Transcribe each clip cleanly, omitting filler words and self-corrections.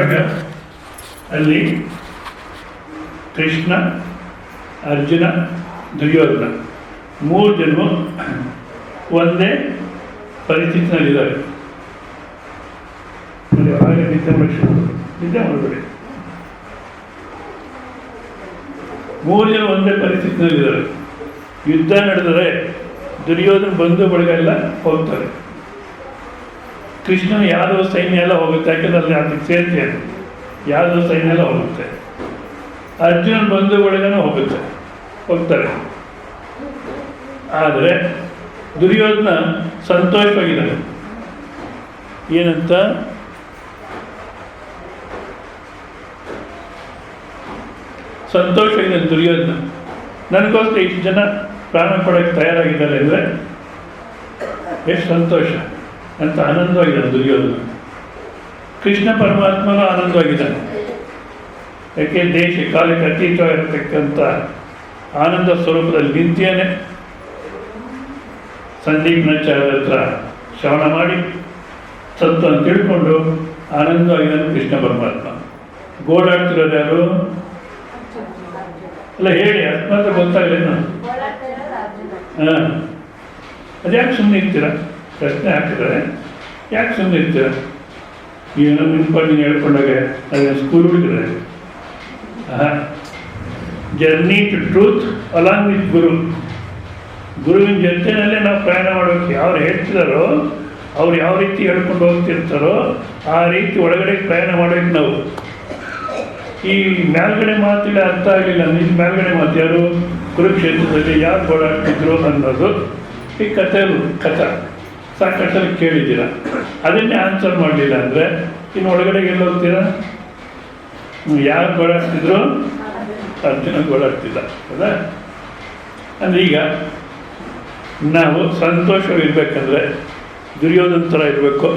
ಬಂದಾಗ ಅಲ್ಲಿ ಕೃಷ್ಣ, ಅರ್ಜುನ, ದುರ್ಯೋಧನ 3 ಜನರು ಒಂದೇ ಪರಿಸ್ಥಿತಿನಲ್ಲಿದ್ದಾರೆ. ಹಾಗೆ ನಿದ್ದೆ ಮಾಡಬೇಡಿ. 3 ಜನ ಒಂದೇ ಪರಿಸ್ಥಿತಿನಲ್ಲಿದ್ದಾರೆ. ಯುದ್ಧ ನಡೆದರೆ ದುರ್ಯೋಧನ ಬಂಧು ಬಳಗ ಎಲ್ಲ ಹೋಗ್ತಾರೆ. ಕೃಷ್ಣನ ಯಾದವ ಸೈನ್ಯ ಎಲ್ಲ ಹೋಗುತ್ತೆ, ಯಾಕೆಂದ್ರೆ ಅಲ್ಲಿ ಅದಕ್ಕೆ ಸೇರ್ತೀಯ, ಯಾದವ ಸೈನ್ಯ ಎಲ್ಲ ಹೋಗುತ್ತೆ. ಅರ್ಜುನನ ಬಂಧು ಬಳಗನೂ ಹೋಗ್ತಾರೆ. ಆದರೆ ದುರ್ಯೋಧನ ಸಂತೋಷವಾಗಿದ್ದಾನೆ. ಏನಂತ? ಸಂತೋಷವಾಗಿದ್ದಾನೆ ದುರ್ಯೋಧನ. ನನಗೋಸ್ಕರ ಇಷ್ಟು ಜನ ಪ್ರಾಣ ಕೊಡೋಕ್ಕೆ ತಯಾರಾಗಿದ್ದಾರೆ ಅಂದರೆ ಎಷ್ಟು ಸಂತೋಷ ಅಂತ ಆನಂದವಾಗಿದ್ದಾನೆ ದುರ್ಯೋಧನ. ಕೃಷ್ಣ ಪರಮಾತ್ಮನೂ ಆನಂದವಾಗಿದ್ದಾನೆ. ಯಾಕೆ? ದೇಶ ಕಾಲಕ್ಕೆ ಅತೀತವಾಗಿರ್ತಕ್ಕಂಥ ಆನಂದ ಸ್ವರೂಪದಲ್ಲಿ ನಿಂತಿಯಾನೆ. ಸಂದೀಪ್ನಾಚಾರ್ಯರ ಹತ್ರ ಶ್ರವಣ ಮಾಡಿ ಸತ್ತು ಅಂತ ತಿಳ್ಕೊಂಡು ಆನಂದವಾಗಿದ್ದಾನೆ ಕೃಷ್ಣ ಪರಮಾತ್ಮ. ಗೋಡಾಡ್ತಿರೋದು ಯಾರು? ಅಲ್ಲ ಹೇಳಿ, ಅದು ಮಾತ್ರ ಗೊತ್ತಾಗಲಿಲ್ಲ. ಅದ್ಯಾಕೆ ಸುಮ್ಮನೆ ಇರ್ತೀರ? ಪ್ರಶ್ನೆ ಹಾಕಿದರೆ ಯಾಕೆ ಸುಮ್ಮನೆ ಇರ್ತೀರ? ಏನೋ ನಿಂತ್ಕೊಂಡು ನೀನು ಹೇಳ್ಕೊಂಡಾಗ ಅದೇನು ಸ್ಕೂಲ್ ಹುಡುಗಿದ್ರೆ journey to truth along with ಗುರುವಿನ ಜೊತೆಯಲ್ಲೇ ನಾವು ಪ್ರಯಾಣ ಮಾಡಬೇಕು. ಯಾರು ಹೇಳ್ತಿದಾರೋ ಅವ್ರು ಯಾವ ರೀತಿ ಹೇಳ್ಕೊಂಡು ಹೋಗ್ತಿರ್ತಾರೋ ಆ ರೀತಿ ಒಳಗಡೆ ಪ್ರಯಾಣ ಮಾಡಬೇಕು ನಾವು. ಈ ಮೇಲ್ಗಡೆ ಮಾತಿಗೆ ಅರ್ಥ ಆಗಲಿಲ್ಲ. ನಿನ್ನ ಮೇಲ್ಗಡೆ ಮಾತು ಯಾರು? ಕುರುಕ್ಷೇತ್ರದಲ್ಲಿ ಯಾರು ಓಡಾಡ್ತಿದ್ರು ಅನ್ನೋದು ಈ ಕಥೆ ಸಾಕಷ್ಟು ಕೇಳಿದ್ದೀರ. ಅದನ್ನೇ ಆನ್ಸರ್ ಮಾಡಲಿಲ್ಲ ಅಂದರೆ ಇನ್ನು ಒಳಗಡೆಗೆ ಎಲ್ಲಿ ಹೋಗ್ತೀರಾ? ಯಾರು ಓಡಾಡ್ತಿದ್ರು? ಅರ್ಜುನ ಓಡಾಡ್ತಿಲ್ಲ. ಹೌದಾ? ಅಂದರೆ ಈಗ ನಾವು ಸಂತೋಷವಿರ್ಬೇಕಂದ್ರೆ ದುರ್ಯೋಧನ ಥರ ಇರಬೇಕು,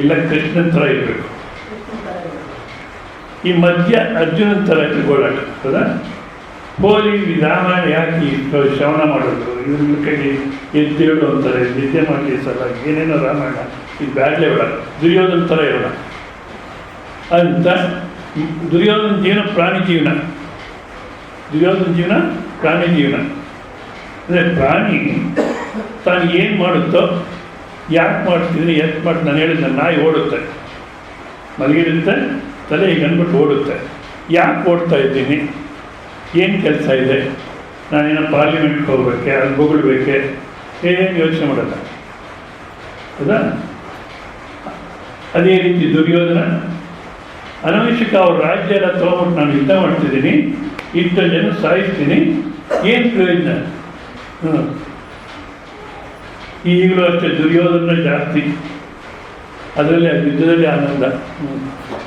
ಇಲ್ಲ ಕೃಷ್ಣನ ಥರ ಇರಬೇಕು. ಈ ಮಧ್ಯ ಅರ್ಜುನನ ಥರ ಓಡಾಟ. ಹೌದಾ? ಹೋಲಿ ರಾಮಾಯಣ ಯಾಕೆ ಶ್ರವಣ ಮಾಡೋದು, ಇವ್ರ ಕೈಗೆ ಎದ್ದೇಳು ಅಂತಾರೆ, ನಿದ್ದೆ ಮಾಡಲಿ ಸಲ ಏನೇನೋ ರಾಮಾಯಣ ಇದು ಬ್ಯಾಡ್ಲೇ ಬೇಡ, ದುರ್ಯೋಧನ ಥರ ಇರೋಣ ಅಂತ. ದುರ್ಯೋಧನ ಜೀವನ ಪ್ರಾಣಿ ಜೀವನ. ಅಂದರೆ ಪ್ರಾಣಿ ತಾನು ಏನು ಮಾಡುತ್ತೋ, ಯಾಕೆ ಮಾಡ್ತಿದ್ದೀನಿ, ಎಷ್ಟು ಮಾಡ್ತೀನಿ. ನಾನು ಹೇಳಿದ್ದೆ, ನಾಯಿ ಓಡುತ್ತೆ, ಮಲಗಿರುತ್ತೆ, ತಲೆ ಈಗ ಅಂದ್ಬಿಟ್ಟು ಓಡುತ್ತೆ. ಯಾಕೆ ಓಡ್ತಾ ಇದ್ದೀನಿ, ಏನು ಕೆಲಸ ಇದೆ, ನಾನೇನೋ ಪಾರ್ಲಿಮೆಂಟ್ಗೆ ಹೋಗ್ಬೇಕೆ, ಅಲ್ಲಿ ಬೊಗಳ್ಬೇಕೆ, ಏನು ಯೋಚನೆ ಮಾಡಲ್ಲ. ಹೌದಾ? ಅದೇ ರೀತಿ ದುರ್ಯೋಧನ ಅನವಶ್ಯಕ ಅವ್ರ ರಾಜ್ಯ ಎಲ್ಲ ತೊಗೊಂಬಿಟ್ಟು ನಾನು ಯುದ್ಧ ಮಾಡ್ತಿದ್ದೀನಿ, ಇಷ್ಟು ಜನ ಸಾಯಿಸ್ತೀನಿ, ಏನು ಪ್ರಯೋಜನ? ಈಗಲೂ ಅಷ್ಟೇ ದುರ್ಯೋಧನ ಜಾಸ್ತಿ, ಅದರಲ್ಲಿ ಯುದ್ಧದಲ್ಲಿ ಆನಂದ.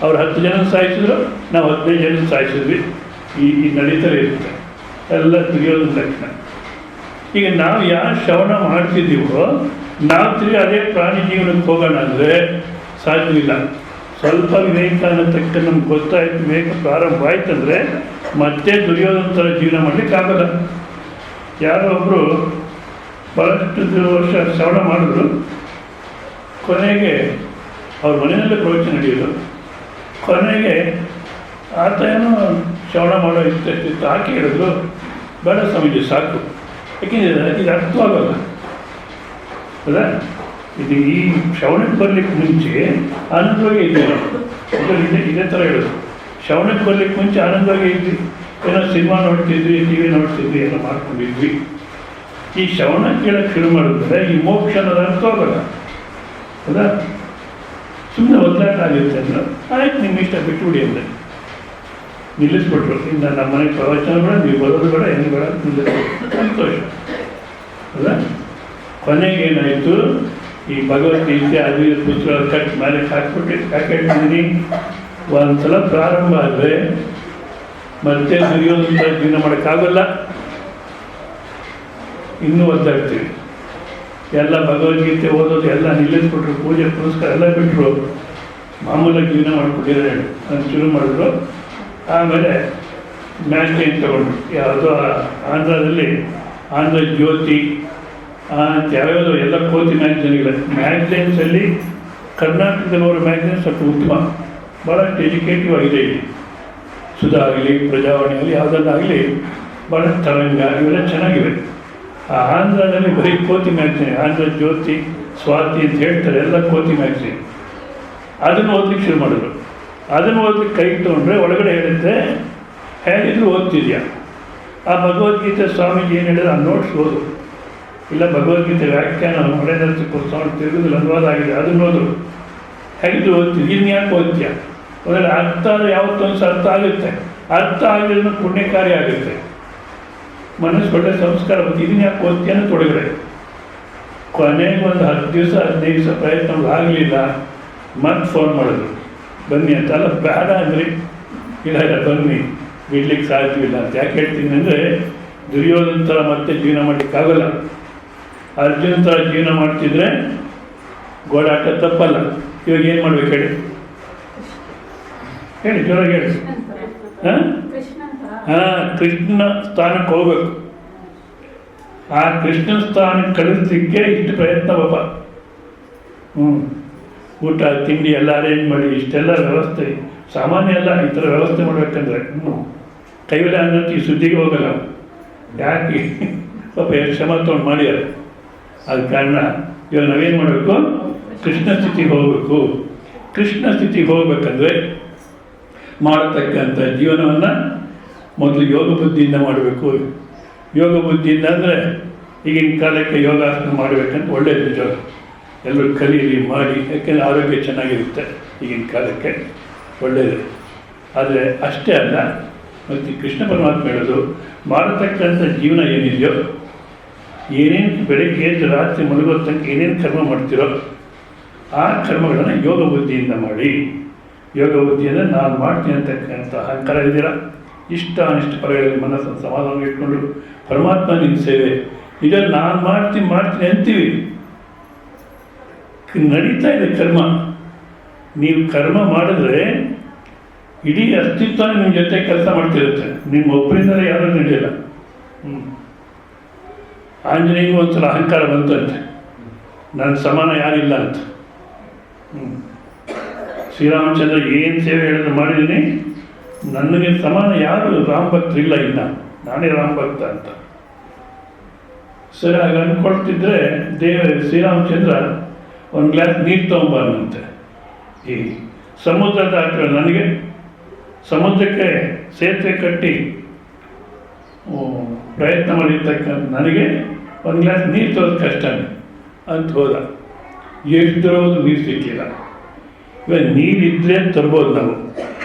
ಅವ್ರು 10 ಜನ ಸಾಯಿಸಿದ್ರು, ನಾವು 15 ಜನ ಸಾಯಿಸಿದ್ವಿ. ಈ ನಡೀತಲೇ ಇರುತ್ತೆ ಎಲ್ಲ ದುರ್ಯೋಧನ ಲಕ್ಷಣ. ಈಗ ನಾವು ಯಾರು ಶ್ರವಣ ಮಾಡ್ತಿದ್ದೀವೋ ನಾವು ತಿರುಗಿ ಅದೇ ಪ್ರಾಣಿ ಜೀವನಕ್ಕೆ ಹೋಗೋಣ ಅಂದರೆ ಸಾಧ್ಯವಿಲ್ಲ. ಸ್ವಲ್ಪ ವಿವೇಕ ಅನ್ನತಕ್ಕ ನಮ್ಗೆ ಗೊತ್ತಾಯ್ತು, ವಿವೇಕ ಪ್ರಾರಂಭ ಆಯ್ತಂದರೆ ಮತ್ತೆ ದುರ್ಯೋಧನ ಥರ ಜೀವನ ಮಾಡಲಿಕ್ಕಾಗಲ್ಲ. ಯಾರೋ ಒಬ್ಬರು ಭಾಳಷ್ಟು ವರ್ಷ ಶ್ರವಣ ಮಾಡಿದ್ರು, ಕೊನೆಗೆ ಅವ್ರ ಮನೆಯಲ್ಲೇ ಪ್ರವಚನ ನಡೆಯೋದು. ಕೊನೆಗೆ ಆತ ಏನೋ ಶ್ರವಣ ಮಾಡೋ ಇಷ್ಟಿತ್ತು ಹಾಕಿ ಹೇಳಿದ್ರು, ಬೇಡ ಸ್ವಾಮೀಜಿ ಸಾಕು. ಯಾಕೆಂದರೆ ಇದು ಅರ್ಥವಾಗಲ್ಲ. ಹೌದಾ? ಇದು ಈ ಶ್ರವಣಕ್ಕೆ ಬರಲಿಕ್ಕೆ ಮುಂಚೆ ಆನಂದವಾಗಿ ಇದ್ವಿ ನಾವು. ಇದೇ ಥರ ಹೇಳೋದು, ಶ್ರವಣಕ್ಕೆ ಬರಲಿಕ್ಕೆ ಮುಂಚೆ ಆನಂದವಾಗಿ ಇದ್ವಿ, ಏನೋ ಸಿನಿಮಾ ನೋಡ್ತಿದ್ವಿ, ಟಿ ವಿ ನೋಡ್ತಿದ್ವಿ, ಏನೋ ಮಾಡ್ಕೊಂಡಿದ್ವಿ. ಈ ಶ್ರವಣ ಕೇಳೋಕ್ಕೆ ಶುರು ಮಾಡಿದ್ರೆ ಈ ಮೋಕ್ಷ ಅನ್ನೋದು ಅರ್ಥವಾಗಲ್ಲ. ಹೌದಾ? ಸುಮ್ಮನೆ ಒದ್ದಾಟ ಆಗುತ್ತೆ ಅಂದ್ರೆ ಆಯ್ತು ನಿಮ್ಮ ಇಷ್ಟ ಬಿಟ್ಟುಬಿಡಿ ಅಂದರೆ ನಿಲ್ಲಿಸ್ಬಿಟ್ರು. ಇನ್ನು ನಮ್ಮ ಮನೆಗೆ ಪ್ರವಚನ ಬೇಡ, ನೀವು ಬರೋದು ಬೇಡ, ಏನು ಬೇಡ, ನಿಲ್ಲಿಸ್ಬಿಟ್ರು. ಸಂತೋಷ. ಹೌದಾ? ಕೊನೆಗೆ ಏನಾಯಿತು, ಈ ಭಗವದ್ಗೀತೆ ಅದು ಪುಸ್ತಕ ಕಟ್ ಮೇಲೆ ಹಾಕಿಟ್ಟಿದ್ದೀನಿ. ಒಂದ್ಸಲ ಪ್ರಾರಂಭ ಆದರೆ ಮತ್ತೆ ದುರ್ಯೋಧನ ಜೀವನ ಮಾಡೋಕ್ಕಾಗಲ್ಲ. ಇನ್ನೂ ಒದ್ದಾಡ್ತೀವಿ. ಎಲ್ಲ ಭಗವದ್ಗೀತೆ ಓದೋದು ಎಲ್ಲ ನಿಲ್ಲಿಸ್ಬಿಟ್ರು, ಪೂಜೆ ಪುರಸ್ಕಾರ ಎಲ್ಲ ಬಿಟ್ಟರು, ಮಾಮೂಲಾಗಿ ಜೀವನ ಮಾಡಿಕೊಟ್ಟಿದ್ದಾರೆ ಅಂತ ಶುರು ಮಾಡಿದ್ರು. ಆಮೇಲೆ ಮ್ಯಾಗ್ಝೈನ್ ತಗೊಂಡ್ರು. ಯಾವುದೋ ಆಂಧ್ರದಲ್ಲಿ ಆಂಧ್ರ ಜ್ಯೋತಿ ಅಂತ ಯಾವ್ಯಾವುದೋ ಎಲ್ಲ ಕೋತಿ ಮ್ಯಾಗ್ಝೈನ್ಗಳು. ಮ್ಯಾಗ್ಝೈನ್ಸಲ್ಲಿ ಕರ್ನಾಟಕದಲ್ಲಿರೋ ಮ್ಯಾಗ್ಝೈನ್ ಸ್ವಲ್ಪ ಉತ್ತಮ. ಭಾಳಷ್ಟು ಎಜುಕೇಟಿವ್ ಆಗಿದೆ ಇಲ್ಲಿ. ಸುಧಾ ಆಗಲಿ, ಪ್ರಜಾವಾಣಿ ಆಗಲಿ, ಯಾವುದನ್ನಾಗಲಿ ಭಾಳ ತರಂಗ ಇವೆಲ್ಲ ಚೆನ್ನಾಗಿವೆ. ಆ ಆಂಧ್ರದಲ್ಲಿ ಬರೀ ಕೋತಿ ಮ್ಯಾಗ್ಝಿನ್, ಆಂಧ್ರ ಜ್ಯೋತಿ, ಸ್ವಾತಿ ಅಂತ ಹೇಳ್ತಾರೆ, ಎಲ್ಲ ಕೋತಿ ಮ್ಯಾಗ್ಝಿನ್. ಅದನ್ನು ಓದ್ಲಿಕ್ಕೆ ಶುರು ಮಾಡಿದ್ರು. ಅದನ್ನು ಓದ್ಲಿಕ್ಕೆ ಕೈ ತೊಗೊಂಡ್ರೆ ಒಳಗಡೆ ಹೇಳುತ್ತೆ, ಹೇಗಿದ್ರು ಓದ್ತಿದ್ಯಾ, ಆ ಭಗವದ್ಗೀತೆ ಸ್ವಾಮೀಜಿ ಏನು ಹೇಳಿದ್ರೆ ಆ ನೋಟ್ಸ್ ಓದು, ಇಲ್ಲ ಭಗವದ್ಗೀತೆ ವ್ಯಾಖ್ಯಾನ ಹೊಳೆನರಸಿಪುರ ಸ್ವಾಮಿ ತಿರುಗುದಲ್ಲಿ ಅನುವಾದ ಆಗಿದೆ, ಅದನ್ನು ಓದು, ಹೇಗಿದ್ರು ಓದ್ತಿದ್ಯ, ಇನ್ನು ಯಾಕೆ ಓದ್ತೀಯ? ಅದರಲ್ಲಿ ಅರ್ಥ ಆದರೆ ಯಾವತ್ತೊಂದು ಅರ್ಥ ಆಗುತ್ತೆ, ಅರ್ಥ ಆಗಿರೋದು ಪುಣ್ಯ ಕಾರ್ಯ ಆಗುತ್ತೆ, ಮನಸ್ಸು ಒಳ್ಳೆ ಸಂಸ್ಕಾರ ಬಂತು, ಇದನ್ನ ಯಾಕೆ ಓದ್ತೀಯ ಅಂತ ತೊಡಗಡೆ. ಕೊನೆಗೆ ಒಂದು 10 ದಿವಸ 15 ದಿವಸ ಪ್ರಯತ್ನ ಆಗಲಿಲ್ಲ, ಮತ್ತೆ ಫೋನ್ ಮಾಡಿದ್ರು, ಬನ್ನಿ ಅಂತ. ಅಲ್ಲ ಬೇಡ ಅಂದ್ರಿ, ಇಲ್ಲ ಇಲ್ಲ ಬನ್ನಿ, ಬಿಡ್ಲಿಕ್ಕೆ ಸಾಧ್ಯವಿಲ್ಲ ಅಂತ. ಯಾಕೆ ಹೇಳ್ತೀನಿ ಅಂದರೆ, ದುರ್ಯೋಧನ ಥರ ಮತ್ತೆ ಜೀವನ ಮಾಡಲಿಕ್ಕಾಗಲ್ಲ. ಅರ್ಜುನ ಥರ ಜೀವನ ಮಾಡ್ತಿದ್ರೆ ಗೋಳಾಟ ತಪ್ಪಲ್ಲ. ಇವಾಗ ಏನು ಮಾಡ್ಬೇಕು ಹೇಳಿ, ಹೇಳಿ ಜೋರಾಗಿ ಹೇಳಿ. ಹಾಂ, ಕೃಷ್ಣ ಸ್ಥಾನಕ್ಕೆ ಹೋಗ್ಬೇಕು. ಆ ಕೃಷ್ಣ ಸ್ಥಾನಕ್ಕೆ ಕಳಿಸ್ಲಿಕ್ಕೆ ಇಷ್ಟು ಪ್ರಯತ್ನ ಪಾಪ. ಊಟ ತಿಂಡಿ ಎಲ್ಲ ಅರೇಂಜ್ ಮಾಡಿ ಇಷ್ಟೆಲ್ಲ ವ್ಯವಸ್ಥೆ ಸಾಮಾನ್ಯ ಅಲ್ಲ. ಈ ಥರ ವ್ಯವಸ್ಥೆ ಮಾಡ್ಬೇಕಂದ್ರೆ ಕೈವಲೆ ಅನ್ನೋದು ಈ ಸುದ್ದಿಗೆ ಹೋಗಲ್ಲ. ಯಾಕೆ ಪಾಪ ಎಷ್ಟು ಶ್ರಮ ತೊಗೊಂಡು ಮಾಡ್ಯಾರ. ಆದ ಕಾರಣ ಇವಾಗ ನಾವೇನು ಮಾಡಬೇಕು, ಕೃಷ್ಣ ಸ್ಥಿತಿಗೆ ಹೋಗಬೇಕು. ಕೃಷ್ಣ ಸ್ಥಿತಿಗೆ ಹೋಗ್ಬೇಕಂದ್ರೆ ಮಾಡತಕ್ಕಂಥ ಜೀವನವನ್ನು ಮೊದಲು ಯೋಗ ಬುದ್ಧಿಯಿಂದ ಮಾಡಬೇಕು. ಯೋಗ ಬುದ್ಧಿಯಿಂದ ಅಂದರೆ ಈಗಿನ ಕಾಲಕ್ಕೆ ಯೋಗಾಸನ ಮಾಡಬೇಕಂತ ಒಳ್ಳೆಯದು, ನಿಜ. ಎಲ್ಲರೂ ಕಲೀಲಿ ಮಾಡಿ, ಯಾಕೆಂದರೆ ಆರೋಗ್ಯ ಚೆನ್ನಾಗಿರುತ್ತೆ ಈಗಿನ ಕಾಲಕ್ಕೆ, ಒಳ್ಳೆಯದು. ಆದರೆ ಅಷ್ಟೇ ಅಲ್ಲ, ಮತ್ತು ಕೃಷ್ಣ ಪರಮಾತ್ಮ ಹೇಳೋದು, ಮಾಡತಕ್ಕಂಥ ಜೀವನ ಏನಿದೆಯೋ, ಏನೇನು ಬೆಳಗ್ಗೆ ಎದ್ದು ರಾತ್ರಿ ಮಲಗೋ ತನಕ ಏನೇನು ಕರ್ಮ ಮಾಡ್ತಿರೋ ಆ ಕರ್ಮಗಳನ್ನು ಯೋಗ ಬುದ್ಧಿಯಿಂದ ಮಾಡಿ. ಯೋಗ ಬುದ್ಧಿಯಿಂದ ನಾನು ಮಾಡ್ತೀನಿ ಅಂತಕ್ಕಂಥ ಅಹಂಕಾರ ಇದ್ದೀರಾ, ಇಷ್ಟ ಅನಿಷ್ಟ ಪರಗಳಲ್ಲಿ ಮನಸ್ಸನ್ನು ಸಮಾಧಾನ ಇಟ್ಕೊಂಡು ಪರಮಾತ್ಮ ನಿನ್ನ ಸೇವೆ ಇದನ್ನು ನಾನು ಮಾಡ್ತೀನಿ ಅಂತೀವಿ. ನಡೀತಾ ಇದೆ ಕರ್ಮ. ನೀವು ಕರ್ಮ ಮಾಡಿದ್ರೆ ಇಡೀ ಅಸ್ತಿತ್ವ ನಿಮ್ಮ ಜೊತೆ ಕೆಲಸ ಮಾಡ್ತಿರುತ್ತೆ, ನಿಮ್ಮ ಒಬ್ಬರಿಂದಲೇ ಯಾರೂ ನಡೆಯಲ್ಲ. ಆಂಜನೇಯನಿಗೂ ಒಂದ್ಸಲ ಅಹಂಕಾರ ಬಂತಂತೆ, ನನ್ನ ಸಮಾನ ಯಾರಿಲ್ಲ ಅಂತ. ಶ್ರೀರಾಮಚಂದ್ರ ಏನು ಸೇವೆ ಹೇಳಿದ್ರು ಮಾಡಿದ್ದೀನಿ, ನನಗೆ ಸಮಾನ ಯಾರು ರಾಮ ಭಕ್ತರಿಲ್ಲ, ಇಲ್ಲ ನಾನೇ ರಾಮ ಭಕ್ತ ಅಂತ. ಸರಿ, ಹಾಗೆ ಅಂದ್ಕೊಳ್ತಿದ್ರೆ ಶ್ರೀರಾಮಚಂದ್ರ ಒಂದು ಗ್ಲಾಸ್ ನೀರು ತೊಗೊಂಬಂತೆ. ಈ ಸಮುದ್ರ ದಾಟಿರೋ ನನಗೆ, ಸಮುದ್ರಕ್ಕೆ ಸೇತುವೆ ಕಟ್ಟಿ ಪ್ರಯತ್ನ ಮಾಡಿರ್ತಕ್ಕಂಥ ನನಗೆ ಒಂದು ಗ್ಲಾಸ್ ನೀರು ತರೋದು ಕಷ್ಟನೇ ಅಂತ ಹೋದ. ಎಷ್ಟು ತರೋದು ನೀರು ಸಿಕ್ಕಿಲ್ಲ. ಇವಾಗ ನೀರಿದ್ದರೆ ತರ್ಬೋದು ನಾವು,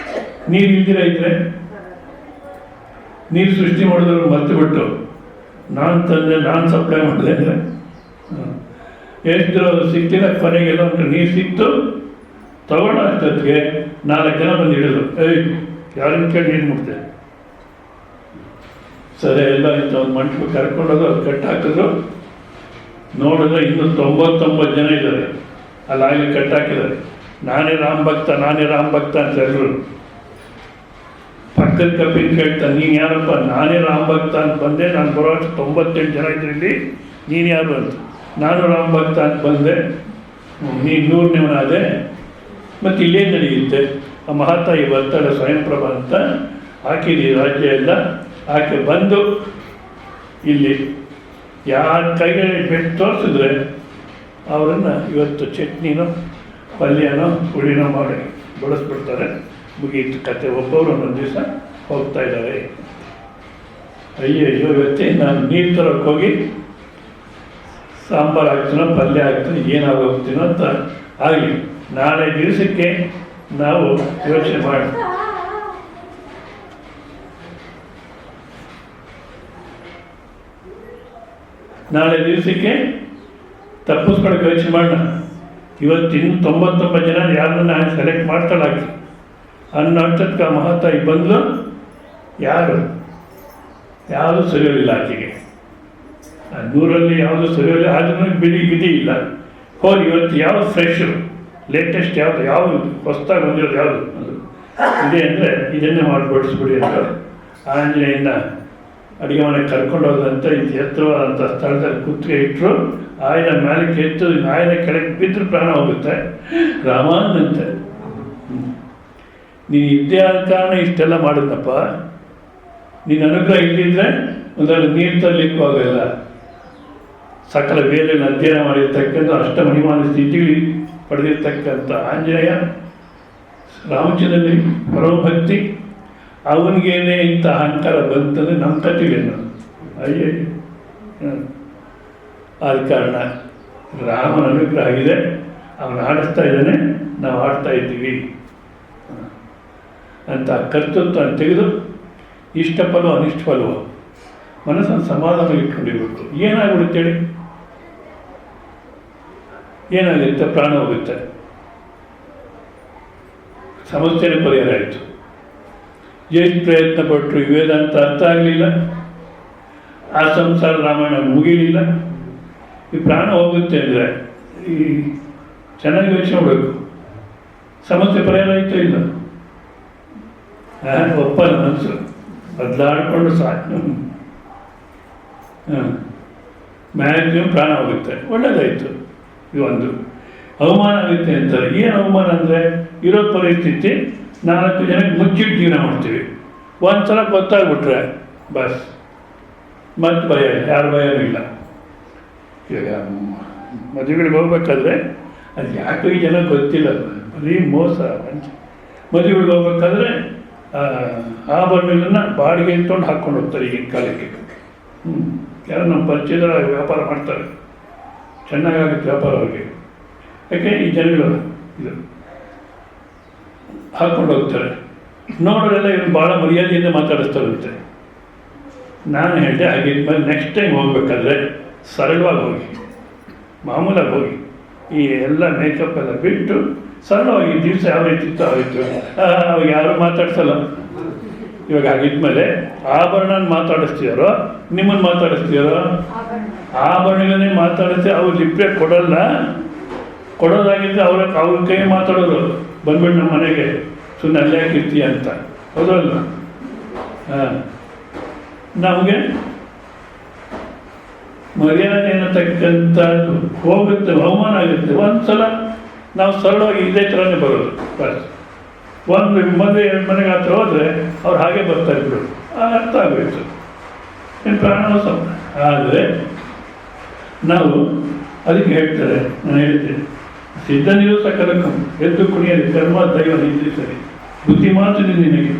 ನೀರು ಇಲ್ದಿರ ಇದ್ದರೆ ನೀರು ಸೃಷ್ಟಿ ಮಾಡಿದವರು ಮರ್ತು ಬಿಟ್ಟು ನಾನು ತಂದೆ ನಾನು ಸಪ್ಲೈ ಮಾಡಿದೆ ಅಂದರೆ ಎಷ್ಟು ಸಿಕ್ಕಿಲ್ಲ. ಕೊನೆಗೆಲ್ಲ ಒಂದು ನೀರು ಸಿಕ್ತು, ತಗೊಳ್ಳೋ ಅಷ್ಟೊತ್ತಿಗೆ 4 ಜನ ಬಂದು ಹಿಡಿದ್ರು. ಯಾರನ್ನು ಕೇಳಿ ನೀರು ಮುಟ್ದೆ. ಸರಿ, ಎಲ್ಲ ಇಂಥ ಒಂದು ಮಂಟಪ ಕರ್ಕೊಂಡೋದು, ಅದು ಕಟ್ಟಾಕಿದ್ರು. ನೋಡಿದ್ರೆ ಇನ್ನೂ 99 ಜನ ಇದ್ದಾರೆ, ಅಲ್ಲಾಗಲಿ ಕಟ್ಟಾಕಿದ್ದಾರೆ. ನಾನೇ ರಾಮ ಭಕ್ತ ಅಂತ ಎಲ್ಲರೂ. ಪಕ್ಕದ ಕಪ್ಪಿನ ಕೇಳ್ತಾನೆ, ನೀನು ಯಾರಪ್ಪ? ನಾನೇ ರಾಮ ಭಕ್ತ ಅಂತ ಬಂದೆ, ನಾನು ಬರೋ 98 ಜನ ಇದ್ರಲ್ಲಿ, ನೀನು ಯಾರು ಅಂತ. ನಾನು ರಾಮ ಭಕ್ತ ಅಂತ ಬಂದೆ, ನೀನು 100ನೇವನಾದೆ. ಮತ್ತು ಇಲ್ಲೇ ನಡೆಯುತ್ತೆ, ಆ ಮಹಾತಾಯಿ ಬರ್ತಾಳೆ ಸ್ವಯಂಪ್ರಭಾ ಅಂತ, ಹಾಕಿದಿ ರಾಜ್ಯ ಎಲ್ಲ ಆಕೆ ಬಂದು ಇಲ್ಲಿ ಯಾರ ಕೈಗೆ ಬೆಟ್ಟು ತೋರಿಸಿದ್ರೆ ಅವರನ್ನು ಇವತ್ತು ಚಟ್ನಿನೋ ಪಲ್ಯನೋ ಹುಳಿನೋ ಮಾಡಿ ಬಡಿಸ್ಬಿಡ್ತಾರೆ. ಮುಗಿಯಿತು ಕತೆ. ಒಬ್ಬರು ಒಂದೊಂದು ದಿವಸ ಹೋಗ್ತಾ ಇದ್ದಾರೆ. ಅಯ್ಯೋ ಇವತ್ತೇ ನಾನು ನೀರು ತರೋಕ್ಕೆ ಹೋಗಿ ಸಾಂಬಾರು ಹಾಕ್ತೀನೋ ಪಲ್ಯ ಹಾಕ್ತೀನೋ ಏನಾಗೋಗ್ತೀನೋ ಅಂತ ಆಗಲಿ. ನಾಳೆ ದಿವಸಕ್ಕೆ ನಾವು ಯೋಚನೆ ಮಾಡಿ ತಪ್ಪಿಸ್ಕೊಳಕ್ಕೆ ಯೋಚನೆ ಮಾಡೋಣ. ಇವತ್ತಿನ್ನು 99 ಜನ ಯಾರನ್ನ ಸೆಲೆಕ್ಟ್ ಮಾಡ್ತಾಳಾಕಿ ಅನ್ನೋ ಅಷ್ಟಕ್ಕೆ ಮಹಾತಾಯಿ ಬಂದು ಯಾವುದು ಸರಿಯೋದಿಲ್ಲ ಆಕೆಗೆ. 100ರಲ್ಲಿ ಯಾವುದು ಸರಿಯೋಲ್ಲ, ಆದ್ರೂ ಬಿಡಿ ಇಲ್ಲ. ಹೋಗಿ ಇವತ್ತು ಯಾವುದು ಫ್ರೆಶ್ ಲೇಟೆಸ್ಟ್ ಯಾವುದು ಹೊಸದಾಗಿ ಬಂದಿರೋದು ಯಾವುದು ಅದು ಇದೆ ಅಂದರೆ ಇದನ್ನೇ ಮಾಡಿ ಬಡಿಸ್ಬಿಡಿ ಅಂತ ಆಂಜನೇಯನ ಅಡುಗೆ ಮನೆಗೆ ಕರ್ಕೊಂಡು ಹೋದಂಥ ಇದು ಎತ್ತರವಾದಂಥ ಸ್ಥಳದಲ್ಲಿ ಕುತ್ತಿಗೆ ಇಟ್ಟರು. ಆಯ್ನ ಮೇಲಕ್ಕೆ ಎತ್ತು, ಆಯ್ನ ಕೆಳಗೆ ಬಿದ್ದರೂ ಪ್ರಾಣ ಹೋಗುತ್ತೆ. ರಾಮಾನಂತೆ ನೀನು ಇದ್ದೇ ಆದ ಕಾರಣ ಇಷ್ಟೆಲ್ಲ ಮಾಡಿದ್ನಪ್ಪ. ನೀನು ಅನುಗ್ರಹ ಇದ್ದಿದ್ರೆ ಒಂದೆರಡು ನೀರು ತರಲಿಕ್ಕೂ ಆಗಲ್ಲ. ಸಕಲ ವೇದಗಳನ್ನು ಅಧ್ಯಯನ ಮಾಡಿರ್ತಕ್ಕಂಥ ಅಷ್ಟಮಹಿಮಾನ ಸ್ಥಿತಿಗಳು ಪಡೆದಿರ್ತಕ್ಕಂಥ ಆಂಜನೇಯ ರಾಮಚಂದ್ರನಿಗೆ ಪರಮಭಕ್ತಿ, ಅವನಿಗೇನೆ ಇಂಥ ಅಹಂಕಾರ ಬಂತಂದರೆ ನಮ್ಮ ಕಥೆಗಳೇನು ಅಯ್ಯ. ಆದ ಕಾರಣ ರಾಮನ ಅನುಗ್ರಹ ಆಗಿದೆ, ಅವನು ಆಡಿಸ್ತಾ ಇದ್ದಾನೆ, ನಾವು ಆಡ್ತಾ ಇದ್ದೀವಿ ಅಂತ ಕರ್ತೃತ್ವ ತೆಗೆದು ಇಷ್ಟ ಫಲವೋ ಅನಿಷ್ಟ ಫಲವೋ ಮನಸ್ಸನ್ನು ಸಮಾಧಾನ ಇಟ್ಕೊಂಡಿರ್ಬೇಕು. ಏನಾಗ್ಬಿಡುತ್ತೇಳಿ, ಏನಾಗುತ್ತೆ? ಪ್ರಾಣ ಹೋಗುತ್ತೆ, ಸಮಸ್ಯೆನೇ ಪರಿಹಾರ ಆಯಿತು. ಎಷ್ಟು ಪ್ರಯತ್ನ ಪಟ್ಟರು ವೇದಾಂತ ಅರ್ಥ ಆಗಲಿಲ್ಲ, ಆ ಸಂಸಾರ ರಾಮಾಯಣ ಮುಗಿಲಿಲ್ಲ. ಈ ಪ್ರಾಣ ಹೋಗುತ್ತೆ ಅಂದರೆ ಈ ಚೆನ್ನಾಗಿ ಯೋಚನೆ ಮಾಡಬೇಕು, ಸಮಸ್ಯೆ ಪರಿಹಾರ ಆಯಿತು ಇಲ್ಲ. ಒಪ್ಪಲ್ಲ ಮನಸ್ಸು, ಬದಲಾಡಿಕೊಂಡು ಸಾಕು. ಮ್ಯಾಕ್ಸಿಮಮ್ ಪ್ರಾಣ ಹೋಗುತ್ತೆ, ಒಳ್ಳೇದಾಯಿತು. ಒಂದು ಅವಮಾನ ಆಗುತ್ತೆ ಅಂತಾರೆ. ಏನು ಅವಮಾನ ಅಂದರೆ ಇರೋ ಪರಿಸ್ಥಿತಿ 4 ಜನಕ್ಕೆ ಮುಚ್ಚಿಟ್ಟು ಜೀವನ ಮಾಡ್ತೀವಿ. ಒಂದು ಸಲ ಗೊತ್ತಾಗ್ಬಿಟ್ರೆ ಬಸ್ ಮತ್ತೆ ಭಯ, ಯಾರ ಭಯನೂ ಇಲ್ಲ. ಇವಾಗ ಮದುವೆಗಳಿಗೆ ಹೋಗ್ಬೇಕಾದ್ರೆ ಅದು ಯಾಕೋ ಈ ಜನ ಗೊತ್ತಿಲ್ಲ, ಬರೀ ಮೋಸ. ಮದುವೆಗಳಿಗೆ ಹೋಗ್ಬೇಕಾದ್ರೆ ಆಭರಣಗಳನ್ನ ಬಾಡಿಗೆ ಇಟ್ಕೊಂಡು ಹಾಕ್ಕೊಂಡು ಹೋಗ್ತಾರೆ ಈಗಿನ ಕಾಲಕ್ಕೆ. ಯಾರು ನಮ್ಮ ಪರಿಚಯದ ವ್ಯಾಪಾರ ಮಾಡ್ತಾರೆ, ಚೆನ್ನಾಗಾಗುತ್ತೆ ವ್ಯಾಪಾರ ಅವ್ರಿಗೆ. ಯಾಕೆ ಈ ಜನಗಳು ಇದು ಹಾಕ್ಕೊಂಡು ಹೋಗ್ತಾರೆ. ನೋಡೋರೆಲ್ಲ ಇವ್ರು ಭಾಳ ಮರ್ಯಾದೆಯಿಂದ ಮಾತಾಡಿಸ್ತಾರಂತೆ. ನಾನು ಹೇಳಿದೆ ಹಾಗಿದ್ಮೇಲೆ ನೆಕ್ಸ್ಟ್ ಟೈಮ್ ಹೋಗ್ಬೇಕಾದ್ರೆ ಸರಳವಾಗಿ ಹೋಗಿ, ಮಾಮೂಲಾಗಿ ಹೋಗಿ, ಈ ಎಲ್ಲ ಮೇಕಪ್ ಎಲ್ಲ ಬಿಟ್ಟು ಸರಳವಾಗಿ ದಿವಸ ಯಾವ ರೀತಿ ಇತ್ತು ಆಯಿತು. ಅವಾಗ ಯಾರು ಮಾತಾಡ್ಸಲ್ಲ. ಇವಾಗ ಆಗಿದ್ಮೇಲೆ ಆಭರಣನ ಮಾತಾಡಿಸ್ತೀಯಾರೋ ನಿಮ್ಮನ್ನು ಮಾತಾಡಿಸ್ತೀಯಾರೋ? ಆಭರಣಗಳನ್ನೇ ಮಾತಾಡಿಸಿ ಅವ್ರು ಲಿಪ್ರೆ ಕೊಡಲ್ಲ. ಕೊಡೋದಾಗಿದ್ದರೆ ಅವ್ರ ಕೈ ಮಾತಾಡೋದು, ಬಂದ್ಬಿಟ್ಟು ನಮ್ಮ ಮನೆಗೆ ಸುಮ್ಮನೆ ಅಲ್ಲೇ ಹಾಕಿರ್ತೀಯ ಅಂತ. ಹೌದಲ್ಲ? ನಮಗೆ ಮರ್ಯಾದೆ ಅನ್ನತಕ್ಕಂಥದ್ದು ಹೋಗುತ್ತೆ, ಅವಮಾನ ಆಗುತ್ತೆ. ಒಂದು ಸಲ ನಾವು ಸರಳವಾಗಿ ಇದೇ ಥರನೇ ಬರೋದು. ಬಸ್ ಒಂದು ಮದುವೆ ಮನೆಗೆ ಹತ್ರ ಹೋದರೆ ಅವ್ರು ಹಾಗೆ ಬರ್ತಾ ಇದ್ರು, ಅರ್ಥ ಆಗಬೇಕು ಏನು ಪ್ರಾಣೋತ್ಸವ. ಆದರೆ ನಾವು ಅದಕ್ಕೆ ಹೇಳ್ತಾರೆ, ನಾನು ಹೇಳ್ತೇನೆ, ಸಿದ್ಧನಿರು ಸಕಲಕ್ಕೂ ಎದ್ದು ಕುಣಿಯಲಿ ಕರ್ಮ ದೈವ ನಿಂದಿಸಲಿ, ಬುದ್ಧಿ ಮಾತು ನಿನಗೆ.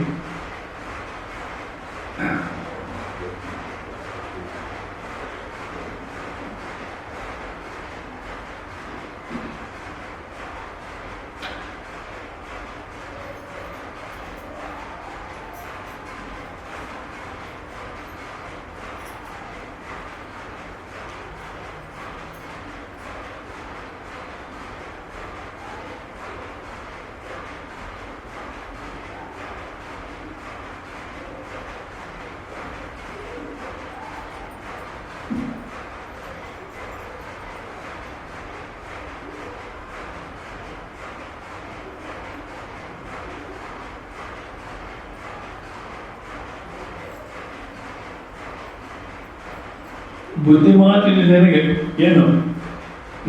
ಬುದ್ಧಿಮಾತಿನ ನನಗೆ ಏನು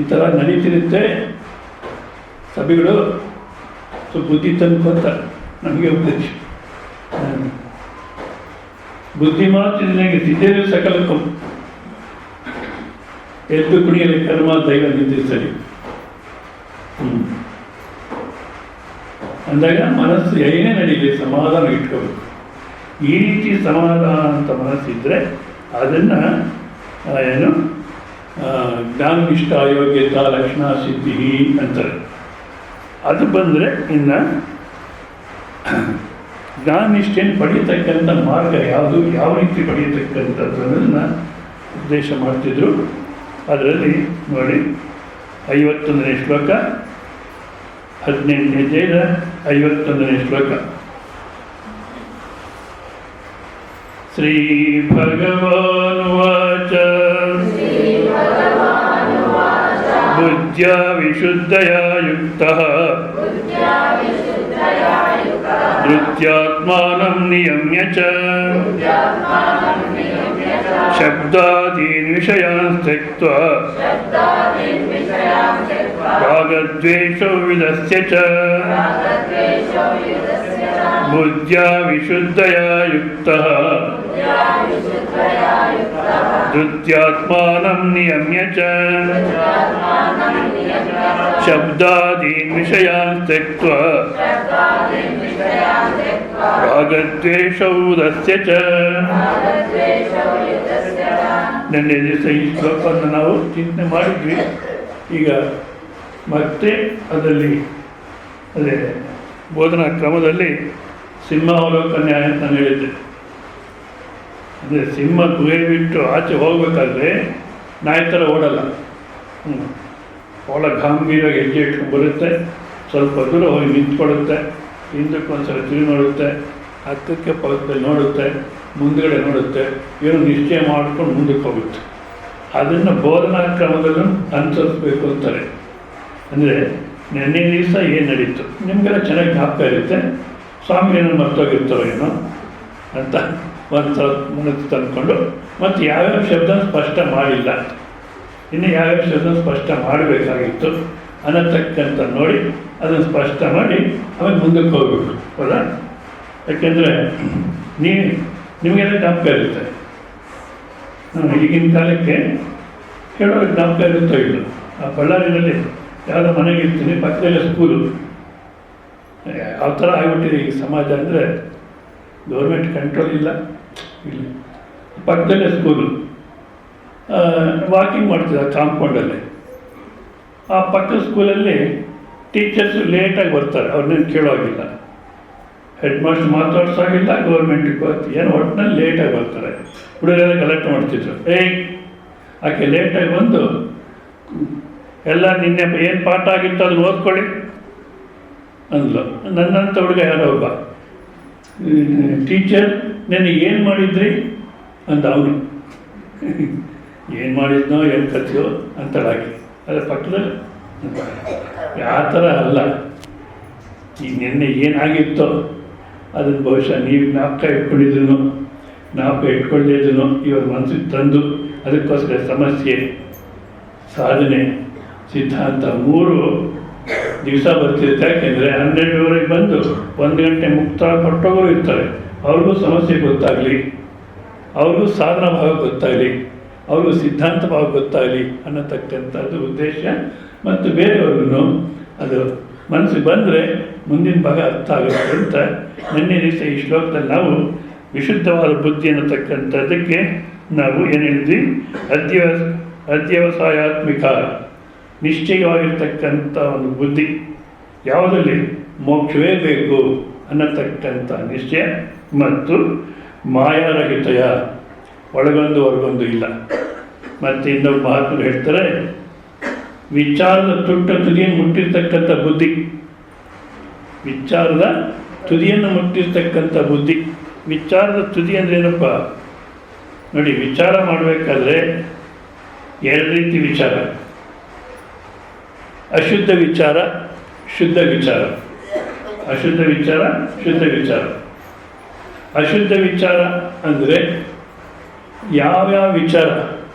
ಈ ಥರ ನಡೀತಿರುತ್ತೆ ಸಭೆಗಳು, ಸ್ವಲ್ಪ ಬುದ್ಧಿ ತಂದ್ಕೊಂತ ನಮಗೆ ಉಪದೇಶ. ಬುದ್ಧಿಮಾತಿನ ನನಗೆ ಸಿದ್ಧೇರು ಸಕಲಕ್ಕೂ ಎದ್ದು ಕುಣಿಯಲಿ ಕರ್ಮ ದೈವ ನಿಂದಿಸಲಿ ಅಂದಾಗ ಮನಸ್ಸು ಏನೇ ನಡೀಲಿ ಸಮಾಧಾನ ಇಟ್ಕೋಬೇಕು. ಈ ರೀತಿ ಸಮಾಧಾನ ಅಂತ ಮನಸ್ಸಿದ್ರೆ ಅದನ್ನು ಏನು ಜ್ಞಾನನಿಷ್ಠ ಯೋಗ್ಯತಾ ಲಕ್ಷಣ ಸಿದ್ಧಿ ಅಂತಾರೆ. ಅದು ಬಂದರೆ ಇನ್ನು ಜ್ಞಾನನಿಷ್ಠೆಯನ್ನು ಪಡೆಯತಕ್ಕಂಥ ಮಾರ್ಗ ಯಾವುದು, ಯಾವ ರೀತಿ ಪಡೆಯತಕ್ಕಂಥದ್ದನ್ನು ಉದ್ದೇಶ ಮಾಡ್ತಿದ್ರು. ಅದರಲ್ಲಿ ನೋಡಿ 51ನೇ ಶ್ಲೋಕ, 18ನೇ ಅಧ್ಯಾಯದ 51ನೇ ಶ್ಲೋಕ. ಶ್ರೀ ಭಗವಾನುವಾಚ ಬುದ್ಧ್ಯಾ ವಿಶುದ್ಧಯಾ ಯುಕ್ತಃ ಧೃತ್ಯಾತ್ಮಾನಂ ನಿಯಮ್ಯ ಚ ಶಬ್ದಾದೀನ್ ವಿಷಯಾನ್ ತ್ಯಕ್ತ್ವಾ ರಾಗದ್ವೇಷೋ ವಿದಸ್ಯ ಚ ಬುದ್ಧ್ಯಾ ವಿಶುದ್ಧಯ ಯುಕ್ತಃ ಧೃತ್ಯಾತ್ಮಾನಂ ನಿಯಮ್ಯ ಚ ಶಬ್ದಾದೀನ್ ವಿಷಯಾನ್ ತ್ಯಕ್ತ್ವಾ ರಾಗದ್ವೇಷೌ ದಸ್ಯ ಚ. ನಿನ್ನೆ ದಿವಸ ಈ ಶ್ಲೋಕವನ್ನು ನಾವು ಚಿಂತನೆ ಮಾಡಿದ್ವಿ. ಈಗ ಮತ್ತೆ ಅದರಲ್ಲಿ ಅದೇ ಬೋಧನಾ ಕ್ರಮದಲ್ಲಿ ಸಿಂಹಾವಲೋಕನ ಅಂತ ನಾನು ಹೇಳಿದ್ದೆ. ಅಂದರೆ ಸಿಂಹ ಗುಹೆ ಬಿಟ್ಟು ಆಚೆ ಹೋಗ್ಬೇಕಾದ್ರೆ ನಾಯಿ ಥರ ಓಡಲ್ಲ. ಭಾಳ ಗಾಂಭೀರ್ಯವಾಗಿ ಹೆಜ್ಜೆ ಇಟ್ಕೊಂಡು ಬರುತ್ತೆ, ಸ್ವಲ್ಪ ದೂರ ಹೋಗಿ ನಿಂತ್ಕೊಳ್ಳುತ್ತೆ, ಹಿಂದಕ್ಕೆ ಒಂದ್ಸಲ ತಿರುಗಿ ನೋಡುತ್ತೆ, ಹತ್ತಕ್ಕೆ ಪಕ್ಕದಲ್ಲಿ ನೋಡುತ್ತೆ, ಮುಂದುಗಡೆ ನೋಡುತ್ತೆ, ಏನೋ ನಿಶ್ಚಯ ಮಾಡ್ಕೊಂಡು ಮುಂದಕ್ಕೆ ಹೋಗುತ್ತೆ. ಅದನ್ನು ಬೋಧನಾ ಕ್ರಮದಲ್ಲೂ ಅನುಸರಿಸ್ಬೇಕು ಅಂತಾರೆ. ಅಂದರೆ ನೆನ್ನೆ ದಿವಸ ಏನು ನಡೀತು ನಿಮಗೆಲ್ಲ ಚೆನ್ನಾಗಿ ಜ್ಞಾಪಕ ಇರುತ್ತೆ. ಸ್ವಾಮಿ ಏನೋ ಮರ್ತೋಗಿರ್ತಾರೋ ಏನೋ ಅಂತ ಒಂದ್ಸಲ ಮುಂದಕ್ಕೆ ತಂದ್ಕೊಂಡು ಮತ್ತು ಯಾವ್ಯಾವ ಶಬ್ದ ಸ್ಪಷ್ಟ ಮಾಡಿಲ್ಲ, ಇನ್ನು ಯಾವ್ಯಾವ ಶಬ್ದ ಸ್ಪಷ್ಟ ಮಾಡಬೇಕಾಗಿತ್ತು ಅನ್ನತಕ್ಕಂಥ ನೋಡಿ ಅದನ್ನು ಸ್ಪಷ್ಟ ಮಾಡಿ ಆಮೇಲೆ ಮುಂದಕ್ಕೆ ಹೋಗ್ಬೇಕು. ಹೌದಾ? ಯಾಕೆಂದರೆ ನಿಮಗೆಲ್ಲ ಜ್ಞಾಪಕ ಇರುತ್ತೆ. ಈಗಿನ ಕಾಲಕ್ಕೆ ಹೇಳೋರಿಗೆ ಜ್ಞಾಪಕ ಇರುತ್ತೋ ಇಲ್ಲ. ಆ ಬಳ್ಳಾರಿನಲ್ಲಿ ಯಾವುದೋ ಮನೆಗೆ ಇರ್ತೀನಿ, ಪಕ್ಕದಲ್ಲೇ ಸ್ಕೂಲು. ಯಾವ ಥರ ಆಗಿಬಿಟ್ಟಿದೆ ಈಗ ಸಮಾಜ ಅಂದರೆ ಗೌರ್ಮೆಂಟ್ ಕಂಟ್ರೋಲ್ ಇಲ್ಲ. ಪಕ್ಕದಲ್ಲೇ ಸ್ಕೂಲು, ವಾಕಿಂಗ್ ಮಾಡ್ತಿದ್ದ ಕಾಂಪೌಂಡಲ್ಲಿ. ಆ ಪಕ್ಕದ ಸ್ಕೂಲಲ್ಲಿ ಟೀಚರ್ಸ್ ಲೇಟಾಗಿ ಬರ್ತಾರೆ, ಅವ್ರನ್ನೇನು ಕೇಳೋಗಿಲ್ಲ, ಹೆಡ್ ಮಾಸ್ಟರ್ ಮಾತಾಡ್ಸೋಗಿಲ್ಲ, ಗೌರ್ಮೆಂಟಿಗೆ ಗೊತ್ತು ಏನು ಒಟ್ಟಿನಲ್ಲಿ ಲೇಟಾಗಿ ಬರ್ತಾರೆ. ಹುಡುಗರೆಲ್ಲ ಗಲಾಟೆ ಮಾಡ್ತಿದ್ರು. ಆಕೆ ಲೇಟಾಗಿ ಬಂದು ಎಲ್ಲ ನಿನ್ನೆ ಏನು ಪಾಠ ಆಗಿತ್ತು ಅದನ್ನು ಓದ್ಕೊಳ್ಳಿ ಅಂದ್ಲು. ನನ್ನಂಥ ಹುಡುಗ ಯಾರೋ ಒಬ್ಬ, ಟೀಚರ್ ನೆನ್ನೆ ಏನು ಮಾಡಿದ್ರಿ ಅಂದ. ಅವನು ಏನು ಮಾಡಿದ್ನೋ ಏನು ಕಥೆಯೋ ಅಂತಳಾಗಿ ಅದ್ರ ಪಕ್ಕದಲ್ಲಿ. ಆ ಥರ ಅಲ್ಲ, ಈಗ ನಿನ್ನೆ ಏನಾಗಿತ್ತೋ ಅದನ್ನು ಬಹುಶಃ ನೀವು ಜ್ಞಾಪಕ ಇಟ್ಕೊಂಡಿದ್ರು ಜ್ಞಾಪಕ ಇಟ್ಕೊಳ್ಳೇದ್ರು ಇವಾಗ ಮನಸ್ಸಿಗೆ ತಂದು ಅದಕ್ಕೋಸ್ಕರ ಸಮಸ್ಯೆ, ಸಾಧನೆ, ಸಿದ್ಧಾಂತ 3 ದಿವಸ ಬರ್ತಿರುತ್ತೆ. ಯಾಕೆಂದರೆ 12 ಬಂದು 1 ಗಂಟೆ ಮುಕ್ತ ಕೊಟ್ಟೋರು ಇರ್ತಾರೆ. ಅವ್ರಿಗೂ ಸಮಸ್ಯೆ ಗೊತ್ತಾಗಲಿ, ಅವ್ರಿಗೂ ಸಾಧನ ಭಾವ ಗೊತ್ತಾಗಲಿ, ಅವ್ರಿಗೂ ಸಿದ್ಧಾಂತ ಭಾವ ಗೊತ್ತಾಗಲಿ ಅನ್ನತಕ್ಕಂಥದ್ದು ಉದ್ದೇಶ. ಮತ್ತು ಬೇರೆಯವ್ರಿಗೂ ಅದು ಮನಸ್ಸಿಗೆ ಬಂದರೆ ಮುಂದಿನ ಭಾಗ ಅರ್ಥ ಆಗುತ್ತೆ ಅಂತ ನಿನ್ನೆ ದಿವಸ ಈ ಶ್ಲೋಕದಲ್ಲಿ ನಾವು ವಿಶುದ್ಧವಾದ ಬುದ್ಧಿ ಅನ್ನತಕ್ಕಂಥದ್ದಕ್ಕೆ ನಾವು ಏನು ಹೇಳಿದ್ವಿ, ಅಧ್ಯವಸಾಯಾತ್ಮಿಕ ನಿಶ್ಚಯವಾಗಿರ್ತಕ್ಕಂಥ ಒಂದು ಬುದ್ಧಿ, ಯಾವುದಲ್ಲಿ ಮೋಕ್ಷವೇ ಬೇಕು ಅನ್ನತಕ್ಕಂಥ ನಿಶ್ಚಯ ಮತ್ತು ಮಾಯಾರಹಿತಯ, ಒಳಗೊಂದು ಹೊರಗೊಂದು ಇಲ್ಲ. ಮತ್ತು ಇನ್ನೊಬ್ಬ ಮಹಾತ್ಮರು ಹೇಳ್ತಾರೆ, ವಿಚಾರದ ತುದಿಯನ್ನು ಮುಟ್ಟಿರ್ತಕ್ಕಂಥ ಬುದ್ಧಿ, ವಿಚಾರದ ತುದಿಯನ್ನು ಮುಟ್ಟಿರ್ತಕ್ಕಂಥ ಬುದ್ಧಿ. ವಿಚಾರದ ತುದಿ ಅಂದರೆ ಏನಪ್ಪ ನೋಡಿ, ವಿಚಾರ ಮಾಡಬೇಕಾದ್ರೆ 2 ರೀತಿ ವಿಚಾರ, ಅಶುದ್ಧ ವಿಚಾರ, ಶುದ್ಧ ವಿಚಾರ. ಅಶುದ್ಧ ವಿಚಾರ, ಶುದ್ಧ ವಿಚಾರ. ಅಶುದ್ಧ ವಿಚಾರ ಅಂದರೆ ಯಾವ್ಯಾವ ವಿಚಾರ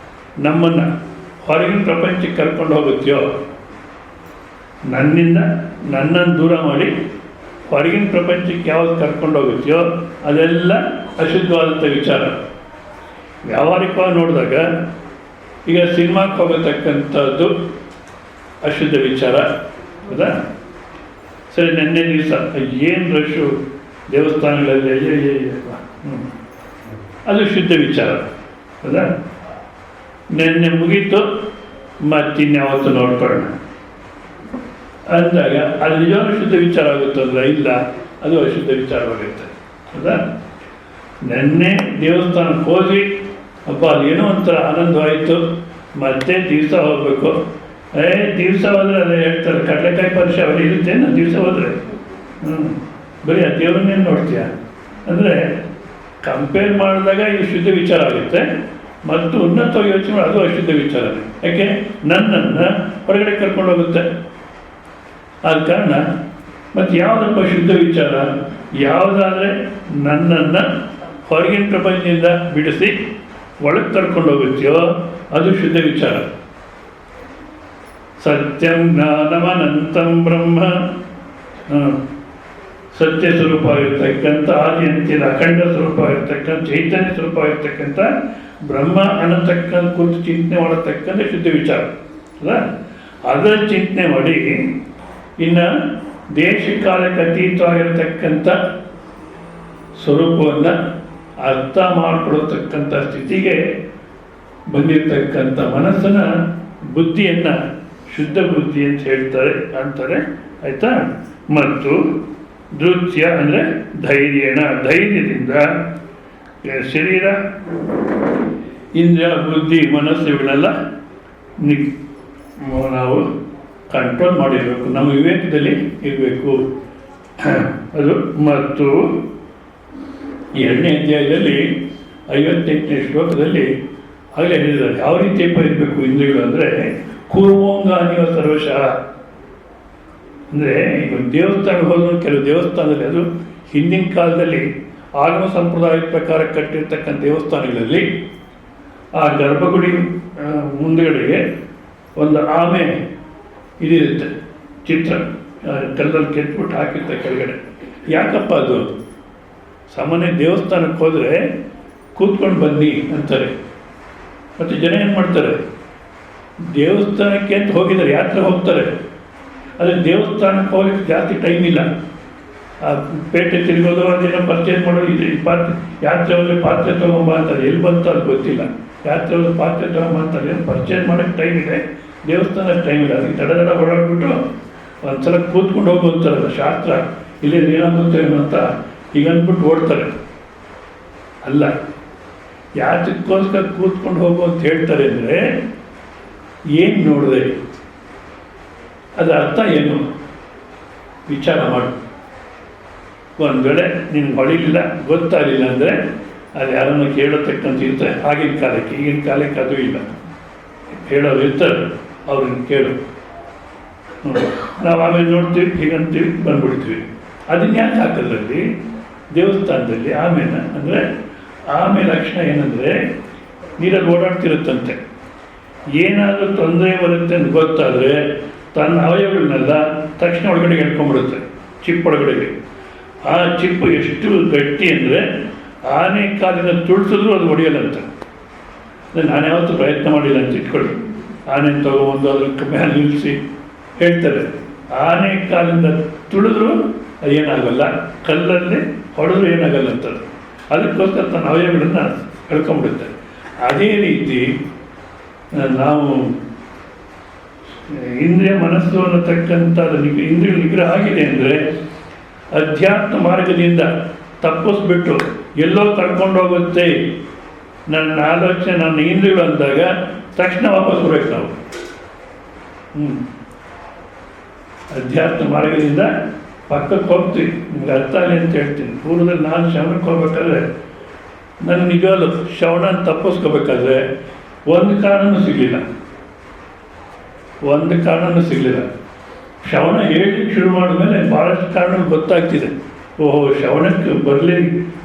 ನಮ್ಮನ್ನು ಹೊರಗಿನ ಪ್ರಪಂಚಕ್ಕೆ ಕರ್ಕೊಂಡು ಹೋಗುತ್ತೆಯೋ, ನನ್ನನ್ನು ದೂರ ಮಾಡಿ ಹೊರಗಿನ ಪ್ರಪಂಚಕ್ಕೆ ಯಾವುದು ಕರ್ಕೊಂಡು ಹೋಗುತ್ತೆಯೋ ಅದೆಲ್ಲ ಅಶುದ್ಧವಾದಂಥ ವಿಚಾರ. ವ್ಯಾವಹಾರಿಕವಾಗಿ ನೋಡಿದಾಗ ಈಗ ಸಿನಿಮಾಕ್ಕೆ ಹೋಗತಕ್ಕಂಥದ್ದು ಅಶುದ್ಧ ವಿಚಾರ. ಹೌದಾ? ಸರಿ, ನೆನ್ನೆ ದಿವಸ ಏನು ರಶ್ಶು ದೇವಸ್ಥಾನಗಳಲ್ಲಿ, ಅದು ಶುದ್ಧ ವಿಚಾರ. ಹೌದಾ? ನೆನ್ನೆ ಮುಗೀತು, ಮತ್ತಿನ್ಯಾವತ್ತು ನೋಡ್ಕೊಳ್ಳೋಣ ಅಂದಾಗ ಅದು ನಿಜವಾಗ್ಲೂ ಶುದ್ಧ ವಿಚಾರ ಆಗುತ್ತಂದ್ರೆ ಇಲ್ಲ, ಅದು ಅಶುದ್ಧ ವಿಚಾರವಾಗುತ್ತೆ. ಹೌದಾ? ನೆನ್ನೆ ದೇವಸ್ಥಾನಕ್ಕೆ ಹೋದ್ವಿ, ಹಬ್ಬ ಅದೇನೋ ಒಂಥರ ಆನಂದವಾಯಿತು, ಮತ್ತೆ ದಿವಸ ಹೋಗಬೇಕು. ದಿವಸ ಹೋದರೆ ಅದೇ ಹೇಳ್ತಾರೆ, ಕಡಲೆಕಾಯಿ ಪರೀಕ್ಷೆ ಅವರೇ ಇರುತ್ತೆ ನಾನು ದಿವಸ ಹೋದರೆ. ಬರೀ ಆ ದೇವ್ರನ್ನೇನು ನೋಡ್ತೀಯ ಅಂದರೆ ಕಂಪೇರ್ ಮಾಡಿದಾಗ ಇದು ಶುದ್ಧ ವಿಚಾರ ಆಗುತ್ತೆ. ಮತ್ತು ಉನ್ನತವಾಗಿ ಯೋಚನೆ ಮಾಡಿ ಅದು ಅಶುದ್ಧ ವಿಚಾರನೇ. ಯಾಕೆ? ನನ್ನನ್ನು ಹೊರಗಡೆ ಕರ್ಕೊಂಡು ಹೋಗುತ್ತೆ. ಆದ ಕಾರಣ ಮತ್ತು ಯಾವುದಪ್ಪ ಶುದ್ಧ ವಿಚಾರ? ಯಾವುದಾದರೆ ನನ್ನನ್ನು ಹೊರಗಿನ ಪ್ರಪಂಚದಿಂದ ಬಿಡಿಸಿ ಒಳಗೆ ಕರ್ಕೊಂಡು ಹೋಗುತ್ತೆಯೋ ಅದು ಶುದ್ಧ ವಿಚಾರ. ಸತ್ಯಂ ಜ್ಞಾನಮನಂತಂ ಬ್ರಹ್ಮ ಸತ್ಯ ಸ್ವರೂಪವಾಗಿರ್ತಕ್ಕಂಥ ಆದಿ ಅಂತ್ಯದ ಅಖಂಡ ಸ್ವರೂಪವಾಗಿರ್ತಕ್ಕಂಥ ಚೈತನ್ಯ ಸ್ವರೂಪವಾಗಿರ್ತಕ್ಕಂಥ ಬ್ರಹ್ಮ ಅನ್ನತಕ್ಕಂಥ ಕುರಿತು ಚಿಂತನೆ ಮಾಡತಕ್ಕಂಥ ಶುದ್ಧ ವಿಚಾರ ಅಲ್ಲ. ಅದರ ಚಿಂತನೆ ಮಾಡಿ ಇನ್ನು ದೇಶ ಕಾಲಕ್ಕೆ ಅತೀತವಾಗಿರತಕ್ಕಂಥ ಸ್ವರೂಪವನ್ನು ಅರ್ಥ ಮಾಡಿಕೊಡತಕ್ಕಂಥ ಸ್ಥಿತಿಗೆ ಬಂದಿರತಕ್ಕಂಥ ಮನಸ್ಸನ್ನು ಬುದ್ಧಿಯನ್ನು ಶುದ್ಧ ಬುದ್ಧಿ ಅಂತ ಹೇಳ್ತಾರೆ ಅಂತಾರೆ, ಆಯಿತಾ. ಮತ್ತು ಧೃತ್ಯ ಅಂದರೆ ಧೈರ್ಯದಿಂದ ಶರೀರ ಇಂದ್ರಿಯ ಬುದ್ಧಿ ಮನಸ್ಸುಗಳೆಲ್ಲ ನಾವು ಕಂಟ್ರೋಲ್ ಮಾಡಿರಬೇಕು, ನಮ್ಮ ವಿವೇಕದಲ್ಲಿ ಇರಬೇಕು ಅದು. ಮತ್ತು 2ನೇ ಅಧ್ಯಾಯದಲ್ಲಿ 58ನೇ ಶ್ಲೋಕದಲ್ಲಿ ಆಗಲೇ ಹೇಳಿದ್ದಾರೆ ಯಾವ ರೀತಿ ಇರಬೇಕು ಇಂದ್ರಿಯಗಳು ಅಂದರೆ ಕೂರ್ಮೋಂಗಾನಿವ ಸರ್ವಶಃ. ಅಂದರೆ ಈಗ ದೇವಸ್ಥಾನಕ್ಕೆ ಹೋದ್ರು, ಕೆಲವು ದೇವಸ್ಥಾನದಲ್ಲಿ ಅದು ಹಿಂದಿನ ಕಾಲದಲ್ಲಿ ಆಗಮ ಸಂಪ್ರದಾಯದ ಪ್ರಕಾರ ಕಟ್ಟಿರ್ತಕ್ಕಂಥ ದೇವಸ್ಥಾನಗಳಲ್ಲಿ ಆ ಗರ್ಭಗುಡಿ ಮುಂದುಗಡೆಗೆ ಒಂದು ಆಮೆ ಇದಿರುತ್ತೆ ಚಿತ್ರ, ಕಲ್ಲಲ್ಲಿ ಕೆತ್ಬಿಟ್ಟು ಹಾಕಿರ್ತಾರೆ ಕೆಳಗಡೆ. ಯಾಕಪ್ಪ ಅದು? ಸಾಮಾನ್ಯ ದೇವಸ್ಥಾನಕ್ಕೆ ಹೋದರೆ ಕೂತ್ಕೊಂಡು ಬನ್ನಿ ಅಂತಾರೆ. ಮತ್ತು ಜನ ಏನು ಮಾಡ್ತಾರೆ, ದೇವಸ್ಥಾನಕ್ಕೆ ಅಂತ ಹೋಗಿದ್ದಾರೆ, ಯಾತ್ರೆ ಹೋಗ್ತಾರೆ. ಆದರೆ ದೇವಸ್ಥಾನಕ್ಕೆ ಹೋಗಲಿಕ್ಕೆ ಜಾಸ್ತಿ ಟೈಮ್ ಇಲ್ಲ. ಆ ಪೇಟೆ ತಿರುಗೋದು, ಅದೇನೋ ಪರ್ಚೇಸ್ ಮಾಡೋದು, ಇದು ಯಾತ್ರೆ ಹೋಗಿ ಪಾತ್ರೆ ತೊಗೊಂಬ ಅಂತಾರೆ. ಎಲ್ಲಿ ಬಂತು ಅದು ಗೊತ್ತಿಲ್ಲ. ಯಾತ್ರೆ ಹೋಗಿ ಪಾತ್ರೆ ತೊಗೊಂಬ ಅಂತಾರೆ. ಏನು ಪರ್ಚೇಸ್ ಮಾಡೋಕ್ಕೆ ಟೈಮ್ ಇದೆ, ದೇವಸ್ಥಾನಕ್ಕೆ ಟೈಮ್ ಇಲ್ಲ. ಅದಕ್ಕೆ ತಡ ಓಡಾಡ್ಬಿಟ್ಟು ಒಂದು ಸಲ ಕೂತ್ಕೊಂಡು ಹೋಗು ಅಂತಾರಲ್ಲ ಶಾಸ್ತ್ರ, ಇಲ್ಲೇ ಏನಾಗುತ್ತೆ ಏನೋ ಅಂತ ಈಗ ಅಂದ್ಬಿಟ್ಟು ಓಡ್ತಾರೆ. ಅಲ್ಲ, ಯಾತಕ್ಕೋಸ್ಕರ ಕೂತ್ಕೊಂಡು ಹೋಗು ಅಂತ ಹೇಳ್ತಾರೆ ಅಂದರೆ ಏನು ನೋಡಿದೆ, ಅದರ ಅರ್ಥ ಏನು ವಿಚಾರ ಮಾಡು. ಒಂದು ವೇಳೆ ನಿನ್ಗೆ ಹೊಳಿಲಿಲ್ಲ, ಗೊತ್ತಾಗಲಿಲ್ಲ ಅಂದರೆ ಅದು ಯಾರನ್ನು ಕೇಳತಕ್ಕಂಥ ಇರ್ತಾರೆ. ಆಗಿನ ಕಾಲಕ್ಕೆ, ಈಗಿನ ಕಾಲಕ್ಕೆ ಅದು ಇಲ್ಲ. ಹೇಳೋರು ಇರ್ತಾರೆ, ಅವ್ರನ್ನ ಕೇಳು. ನಾವು ಆಮೇಲೆ ನೋಡ್ತೀವಿ, ಹೀಗಂತೀವಿ, ಬಂದ್ಬಿಡ್ತೀವಿ. ಅದನ್ನ ಯಾಕೆ ಹಾಕೋದ್ರಲ್ಲಿ ದೇವಸ್ಥಾನದಲ್ಲಿ ಆಮೇಲೆ ಅಂದರೆ ಆಮೆ ಲಕ್ಷಣ ಏನಂದರೆ ನೀರಲ್ಲಿ ಓಡಾಡ್ತಿರುತ್ತಂತೆ. ಏನಾದರೂ ತೊಂದರೆ ಬರುತ್ತೆ ಅಂತ ಗೊತ್ತಾದರೆ ತನ್ನ ಅವಯವಗಳನ್ನೆಲ್ಲ ತಕ್ಷಣ ಒಳಗಡೆ ಎಳ್ಕೊಂಡ್ಬಿಡುತ್ತೆ, ಚಿಪ್ ಒಳಗಡೆಗೆ. ಆ ಚಿಪ್ಪು ಎಷ್ಟು ಗಟ್ಟಿ ಅಂದರೆ ಆನೆ ಕಾಲಿನ ತುಳಿಸಿದ್ರು ಅದು ಹೊಡೆಯಲ್ಲಂತ. ಅಂದರೆ ನಾನು ಯಾವತ್ತೂ ಪ್ರಯತ್ನ ಮಾಡಿಲ್ಲ ಅಂತ ಇಟ್ಕೊಳ್ಳಿ. ಆನೆ ತಗೊಂಡು ಅದ್ರ ಮೇಲೆ ನಿಲ್ಲಿಸಿ ಹೇಳ್ತಾರೆ, ಆನೆ ಕಾಲಿಂದ ತುಳಿದ್ರು ಏನಾಗಲ್ಲ, ಕಲ್ಲಲ್ಲಿ ಹೊಡೆದ್ರು ಏನಾಗಲ್ಲ ಅಂತದ್ದು. ಅದಕ್ಕೋಸ್ಕರ ತನ್ನ ಅವಯವಗಳನ್ನು ಕಳ್ಕೊಂಡ್ಬಿಡುತ್ತೆ. ಅದೇ ರೀತಿ ನಾವು ಇಂದ್ರಿಯ ಮನಸ್ಸು ಅನ್ನತಕ್ಕಂಥದ್ದು ಇಂದ್ರಿಯ ನಿಗ್ರಹ ಆಗಿದೆ ಅಂದರೆ ಅಧ್ಯಾತ್ಮ ಮಾರ್ಗದಿಂದ ತಪ್ಪಿಸ್ಬಿಟ್ಟು ಎಲ್ಲೋ ಕರ್ಕೊಂಡು ಹೋಗುತ್ತೆ ನನ್ನ ಆಲೋಚನೆ, ನನ್ನ ಇಂದ್ರಿಯಗಳು ಅಂದಾಗ ತಕ್ಷಣ ವಾಪಸ್ ಬರ್ಬೇಕು ನಾವು. ಅಧ್ಯಾತ್ಮ ಮಾರ್ಗದಿಂದ ಪಕ್ಕಕ್ಕೆ ಹೋಗ್ತೀವಿ. ನಿಮ್ಗೆ ಅರ್ಥ ಆಗಲಿ ಅಂತ ಹೇಳ್ತೀನಿ. ಪೂರ್ವದಲ್ಲಿ ನಾನು ಶ್ರವಣಕ್ಕೆ ಹೋಗ್ಬೇಕಾದ್ರೆ ನನಗೆ ನಿಜವಾಗ್ಲು ಶ್ರವಣ ತಪ್ಪಿಸ್ಕೋಬೇಕಾದ್ರೆ ಒಂದು ಕಾರಣನೂ ಸಿಗಲಿಲ್ಲ. ಶ್ರವಣ ಹೇಳಲಿಕ್ಕೆ ಶುರು ಮಾಡಿದ್ಮೇಲೆ ಭಾಳಷ್ಟು ಕಾರಣಗಳು ಗೊತ್ತಾಗ್ತಿದೆ. ಓಹೋ, ಶ್ರವಣಕ್ಕೆ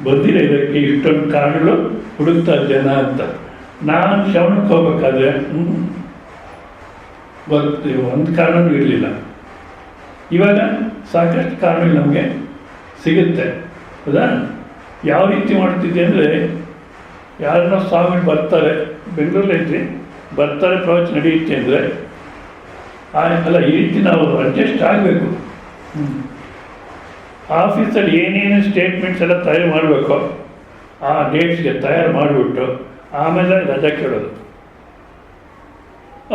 ಬಂದಿಲ್ಲ, ಇದಕ್ಕೆ ಇಷ್ಟೊಂದು ಕಾರಣಗಳು ಹುಡುಕ್ತಾರೆ ಜನ ಅಂತ. ನಾನು ಶ್ರವಣಕ್ಕೆ ಹೋಗ್ಬೇಕಾದ್ರೆ ಒಂದು ಕಾರಣವೂ ಇರಲಿಲ್ಲ. ಇವಾಗ ಸಾಕಷ್ಟು ಕಾರಣಗಳು ನಮಗೆ ಸಿಗುತ್ತೆ. ಹೌದಾ? ಯಾವ ರೀತಿ ಮಾಡ್ತಿದ್ದೆ ಅಂದರೆ ಯಾರನ್ನೋ ಸ್ವಾಮಿ ಬರ್ತಾರೆ, ಬೆಂಗಳೂರಲ್ಲಿದ್ವಿ, ಬರ್ತಾರೆ, ಪ್ರವಚನ ನಡೆಯುತ್ತೆ ಅಂದರೆ ಅಲ್ಲ, ಈ ರೀತಿ ನಾವು ಅಡ್ಜಸ್ಟ್ ಆಗಬೇಕು. ಆಫೀಸಲ್ಲಿ ಏನೇನು ಸ್ಟೇಟ್ಮೆಂಟ್ಸ್ ಎಲ್ಲ ತಯಾರು ಮಾಡಬೇಕು ಆ ಡೇಟ್ಸ್ಗೆ ತಯಾರು ಮಾಡಿಬಿಟ್ಟು ಆಮೇಲೆ ರಜೆ ಕೇಳೋದು.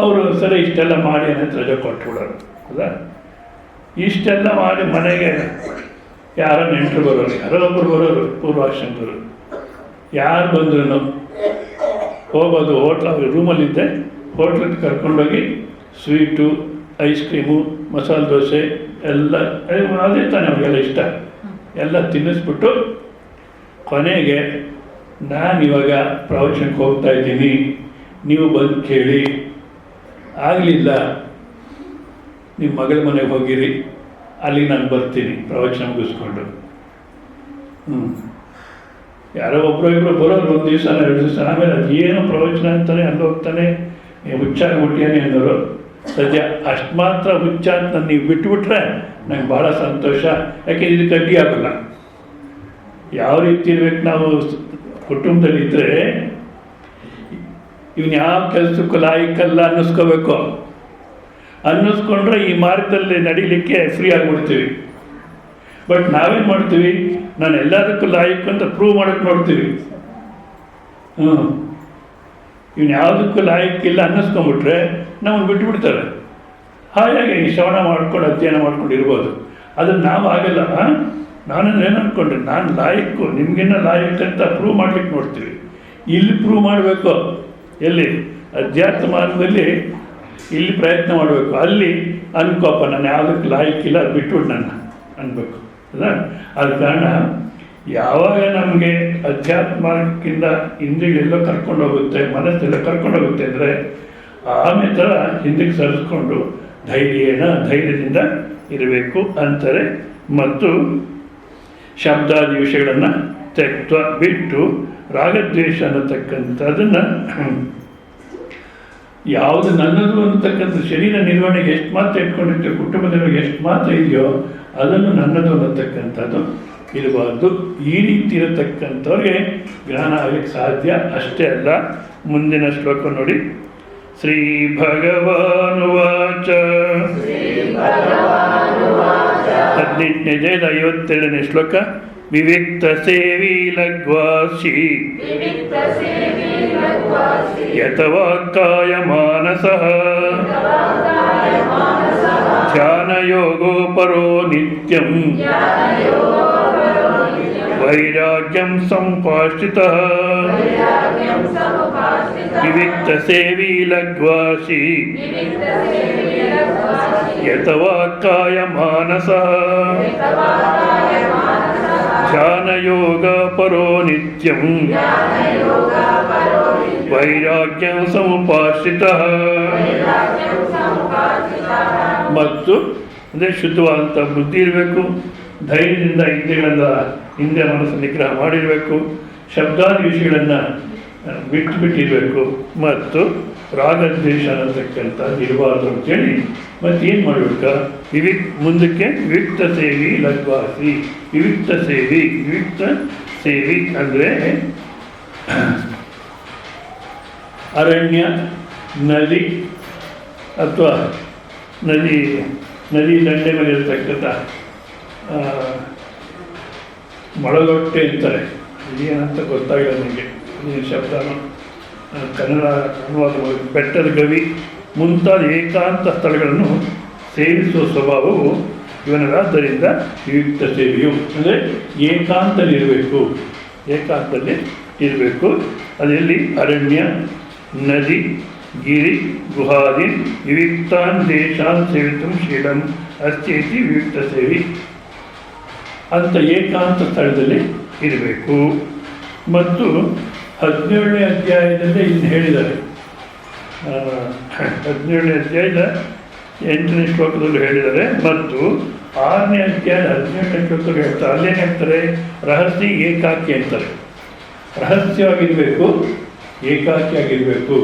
ಅವರು ಸರಿ ಇಷ್ಟೆಲ್ಲ ಮಾಡಿ ಅನ್ನೋದು ರಜೆ ಕೊಟ್ಬಿಡೋರು. ಹೌದಾ? ಇಷ್ಟೆಲ್ಲ ಮಾಡಿ ಮನೆಗೆ ಯಾರೋ ನೆಂಟರು ಬರೋರು, ಯಾರೋ ಒಬ್ಬರು ಬರೋರು, ಪೂರ್ವಾಶ್ರಮದವರು. ಯಾರು ಬಂದ್ರು ಹೋಗೋದು ರೂಮಲ್ಲಿದ್ದೆ, ಹೋಟ್ಲಿಗೆ ಕರ್ಕೊಂಡೋಗಿ sweet, ice cream, masala dosa ಎಲ್ಲ ಅದೇ ತಾನೆ ಅವ್ರಿಗೆಲ್ಲ ಇಷ್ಟ, ಎಲ್ಲ ತಿನ್ನಿಸ್ಬಿಟ್ಟು ಕೊನೆಗೆ ನಾನಿವಾಗ ಪ್ರವಚನಕ್ಕೆ ಹೋಗ್ತಾ ಇದ್ದೀನಿ, ನೀವು ಬಂದು ಕೇಳಿ, ಆಗಲಿಲ್ಲ ನಿಮ್ಮ ಮಗಳ ಮನೆಗೆ ಹೋಗಿರಿ, ಅಲ್ಲಿ ನಾನು ಬರ್ತೀನಿ ಪ್ರವಚನ ಮುಗಿಸ್ಕೊಂಡು. ಯಾರೋ ಒಬ್ಬರು ಇಬ್ಬರು ಬರೋರು, ಒಂದು ದಿವಸ 2 ದಿವಸ, ಆಮೇಲೆ ಅದು ಏನೋ ಪ್ರವಚನ ಅಂತಾನೆ ಅಲ್ಲಿ ಹೋಗ್ತಾನೆ, ಹುಚ್ಚಾಗಿ ಹುಟ್ಟಿಯಾನೆ ಅನ್ನೋರು. ಸದ್ಯ ಅಷ್ಟು ಮಾತ್ರ ಹುಚ್ಚ ಅಂತ ನೀವು ಬಿಟ್ಟುಬಿಟ್ರೆ ನಂಗೆ ಭಾಳ ಸಂತೋಷ. ಯಾಕೆ ಇದಕ್ಕೆ ಅಡ್ಡಿ ಆಗಲ್ಲ. ಯಾವ ರೀತಿ ಇರ್ಬೇಕು ನಾವು ಕುಟುಂಬದಲ್ಲಿದ್ದರೆ, ಇವನು ಯಾವ ಕೆಲಸಕ್ಕೂ ಲಾಯಕ್ಕಲ್ಲ ಅನ್ನಿಸ್ಕೋಬೇಕು. ಅನ್ನಿಸ್ಕೊಂಡ್ರೆ ಈ ಮಾರ್ಗದಲ್ಲಿ ನಡೀಲಿಕ್ಕೆ ಫ್ರೀ ಆಗಿಬಿಡ್ತೀವಿ. ಬಟ್ ನಾವೇನು ಮಾಡ್ತೀವಿ, ನಾನು ಎಲ್ಲದಕ್ಕೂ ಲಾಯಕ್ ಅಂತ ಪ್ರೂವ್ ಮಾಡೋಕ್ಕೆ ನೋಡ್ತೀವಿ. ಇವನು ಯಾವುದಕ್ಕೂ ಲಾಯಕ್ಕಿಲ್ಲ ಅನ್ನಿಸ್ಕೊಂಡ್ಬಿಟ್ರೆ ನಮ್ಮನ್ನು ಬಿಟ್ಟುಬಿಡ್ತಾರೆ. ಹಾಗಾಗಿ ಶ್ರವಣ ಮಾಡ್ಕೊಂಡು ಅಧ್ಯಯನ ಮಾಡ್ಕೊಂಡು ಇರ್ಬೋದು. ಅದನ್ನು ನಾವು ಆಗಲ್ಲ. ನಾನಂದ್ರೆ ಏನು ಅಂದ್ಕೊಂಡ್ರೆ, ನಾನು ಲಾಯಕ್ಕು, ನಿಮಗಿನ್ನ ಲಾಯಕ್ ಅಂತ ಪ್ರೂವ್ ಮಾಡ್ಲಿಕ್ಕೆ ನೋಡ್ತೀವಿ. ಇಲ್ಲಿ ಪ್ರೂವ್ ಮಾಡಬೇಕು. ಎಲ್ಲಿ? ಅಧ್ಯಾತ್ಮ ಮಾರ್ಗದಲ್ಲಿ ಇಲ್ಲಿ ಪ್ರಯತ್ನ ಮಾಡಬೇಕು. ಅಲ್ಲಿ ಅನ್ಕೋಪ ನಾನು ಯಾವುದಕ್ಕೆ ಲಾಯಕ್ಕಿಲ್ಲ, ಅದು ಬಿಟ್ಬಿಟ್ಟು ನನ್ನ ಅನ್ಬೇಕು. ಆದ ಕಾರಣ ಯಾವಾಗ ನಮಗೆ ಅಧ್ಯಾತ್ಮಕ್ಕಿಂತ ಇಂದ್ರಿಯಗಳೆಲ್ಲ ಕರ್ಕೊಂಡು ಹೋಗುತ್ತೆ, ಮನಸ್ಸೆಲ್ಲ ಕರ್ಕೊಂಡು ಹೋಗುತ್ತೆ ಅಂದರೆ ಆಮೇಲೆ ಥರ ಹಿಂದಕ್ಕೆ ಸರಿಸ್ಕೊಂಡು ಧೈರ್ಯದಿಂದ ಇರಬೇಕು ಅಂತಾರೆ. ಮತ್ತು ಶಬ್ದಾದಿ ವಿಷಯಗಳನ್ನು ತೆಕ್ತ ಬಿಟ್ಟು ರಾಗದ್ವೇಷ ಅನ್ನತಕ್ಕಂಥದ್ದನ್ನು, ಯಾವುದು ನನ್ನದು ಅನ್ನತಕ್ಕಂಥ ಶರೀರ ನಿರ್ವಹಣೆಗೆ ಎಷ್ಟು ಮಾತ್ರ ಇಟ್ಕೊಂಡಿರ್ತೀವಿ, ಕುಟುಂಬದ ಎಷ್ಟು ಮಾತ್ರ ಇದೆಯೋ ಅದನ್ನು ನನ್ನದು ಅನ್ನತಕ್ಕಂಥದ್ದು ಇರಬಾರ್ದು. ಈ ರೀತಿ ಇರತಕ್ಕಂಥವ್ರಿಗೆ ಜ್ಞಾನ ಆಗಲಿಕ್ಕೆ ಸಾಧ್ಯ. ಅಷ್ಟೇ ಅಲ್ಲ, ಮುಂದಿನ ಶ್ಲೋಕ ನೋಡಿ. ಶ್ರೀ ಭಗವಾನುವಾಚ 18ನೇ ಅಧ್ಯಾಯದ 52ನೇ ಶ್ಲೋಕ. ವಿವಿಕ್ತ ಸೇವಿ ಲಘ್ವಾಸಿ ಯತವಾಕ್ಕಾಯ ಮಾನಸಃ ಧ್ಯಾನಯೋಗೋ ಪರೋ ನಿತ್ಯಂ ವೈರಾಗ್ಯಂ ಸಂಪಾಶ್ರಿತಃ. ವಿವಿಕ್ತ ಸೇವಿ ಲಘ್ವಾಸಿ ಯತವಾಕ್ಕಾಯ ಮಾನಸಃ ಧ್ಯಾನಯೋಗ ಪರೋ ನಿತ್ಯಂ ವೈರಾಗ್ಯಂ ಸಮುಪಾಶ್ರಿತಃ. ಮತ್ತು ಅಂದರೆ ಶುದ್ಧವಾದಂಥ ಬುದ್ಧಿ ಇರಬೇಕು, ಧೈರ್ಯದಿಂದ ಇಂದ್ರಿಯಗಳಿಂದ ಹಿಂದೆ ಮನಸ್ಸು ನಿಗ್ರಹ ಮಾಡಿರಬೇಕು, ಶಬ್ದಾದಿ ವಿಷಯಗಳನ್ನು ಬಿಟ್ಟಿರಬೇಕು, ಮತ್ತು ರಾಗದ್ವೇಷ ಅನ್ನತಕ್ಕಂಥದ್ದು ಇರಬಾರ್ದು ಅಂತೇಳಿ ಮತ್ತೇನು ಮಾಡಬೇಕಾ? ಮುಂದಕ್ಕೆ ವಿವಿಕ್ತ ಸೇವಿ ಲಘ್ವಾಸಿ. ವಿವಿಕ್ತ ಸೇವಿ ಅಂದರೆ ಅರಣ್ಯ, ನದಿ ಅಥವಾ ನದಿ ದಂಡೆ ಮೇಲೆ ಇರತಕ್ಕಂಥ ಮೊಳಗೊಟ್ಟೆ ಅಂತಾರೆ. ಏನಂತ ಗೊತ್ತಾಗಿಲ್ಲ ನನಗೆ ಈ ಶಬ್ದನೂ ಕನ್ನಡ ಅನುವಾದ. ಬೆಟ್ಟದ ಗವಿ ಮುಂತಾದ ಏಕಾಂತ ಸ್ಥಳಗಳನ್ನು ಸೇವಿಸುವ ಸ್ವಭಾವವು ಇವನದಾದ್ದರಿಂದ ವಿವಿಕ್ತ ಸೇವೆಯು ಅಂದರೆ ಏಕಾಂತದಲ್ಲಿ ಇರಬೇಕು. ಅದರಲ್ಲಿ ಅರಣ್ಯ, ನದಿ, ಗಿರಿ, ಗುಹಾದಿ ವಿವಿಕ್ತಾನ್ ದೇಶಾನ್ ಸೇವಿತಂ ಶೀಲಂ ಅಸ್ತಿ ವಿವಿಕ್ತ ಸೇವಿ ಅಂತ ಏಕಾಂತ ಸ್ಥಳದಲ್ಲಿ ಇರಬೇಕು. ಮತ್ತು 17ನೇ ಅಧ್ಯಾಯದಲ್ಲೇ ಇನ್ನು ಹೇಳಿದ್ದಾರೆ. 17ನೇ ಅಧ್ಯಾಯದ 8ನೇ ಶ್ಲೋಕದಲ್ಲೂ ಹೇಳಿದ್ದಾರೆ. ಮತ್ತು 6ನೇ ಅಧ್ಯಾಯದ 17ನೇ ಶ್ಲೋಕದಲ್ಲಿ ಹೇಳ್ತಾರೆ. ಅಲ್ಲೇನು ಹೇಳ್ತಾರೆ? ರಹಸ್ಯ ಏಕಾಕಿ ಅಂತಾರೆ. ರಹಸ್ಯವಾಗಿರಬೇಕು, ಏಕಾಕಿಯಾಗಿರಬೇಕು.